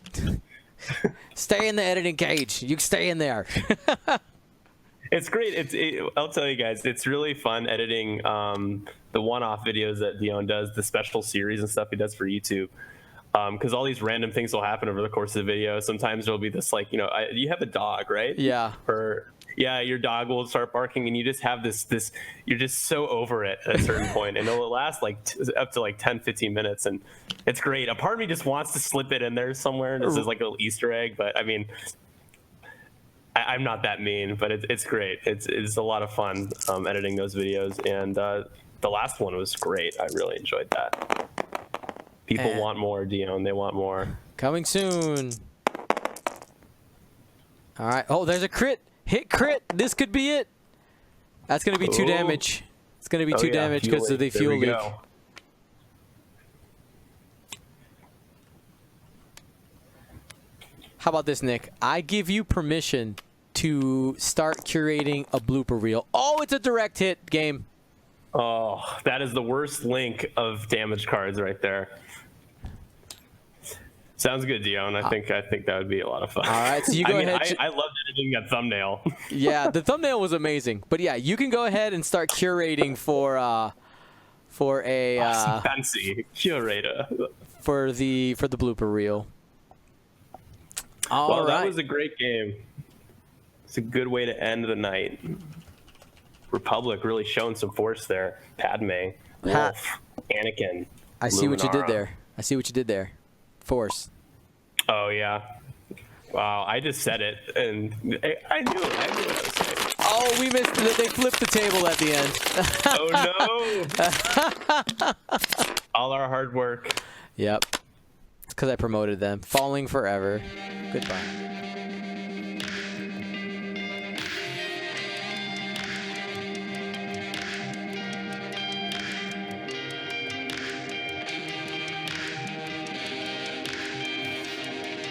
Stay in the editing cage. You stay in there. It's great. I'll tell you guys, it's really fun editing the one-off videos that Dion does, the special series and stuff he does for YouTube. Because all these random things will happen over the course of the video. Sometimes there'll be this, like, you have a dog, right? Yeah. Or yeah, your dog will start barking, and you just have this. You're just so over it at a certain point, and it'll last like up to like 10, 15 minutes, and it's great. A part of me just wants to slip it in there somewhere, and this is like a little Easter egg. But I mean, I'm not that mean, but it's great. It's a lot of fun editing those videos, and the last one was great. I really enjoyed that. People want more, Dion. They want more. Coming soon. All right. Oh, there's a crit. Hit crit. This could be it. That's going to be 2 damage. It's going to be 2 damage because of the fuel leak. How about this, Nick? I give you permission to start curating a blooper reel. Oh, it's a direct hit game. Oh, that is the worst link of damage cards right there. Sounds good, Dion. I think that would be a lot of fun. All right, so you go ahead. I loved editing that thumbnail. Yeah, the thumbnail was amazing. But yeah, you can go ahead and start curating for a fancy curator for the blooper reel. Well, that was a great game. It's a good way to end the night. Republic really showing some force there. Padme, Wolf, Anakin. I see what you did Luminara. there. I see what you did there. Force. Oh yeah. Wow, I just said it, and I knew it. I knew what I was saying. Oh, we missed it. They flipped the table at the end. Oh no! All our hard work. Yep. It's because I promoted them. Falling forever. Goodbye.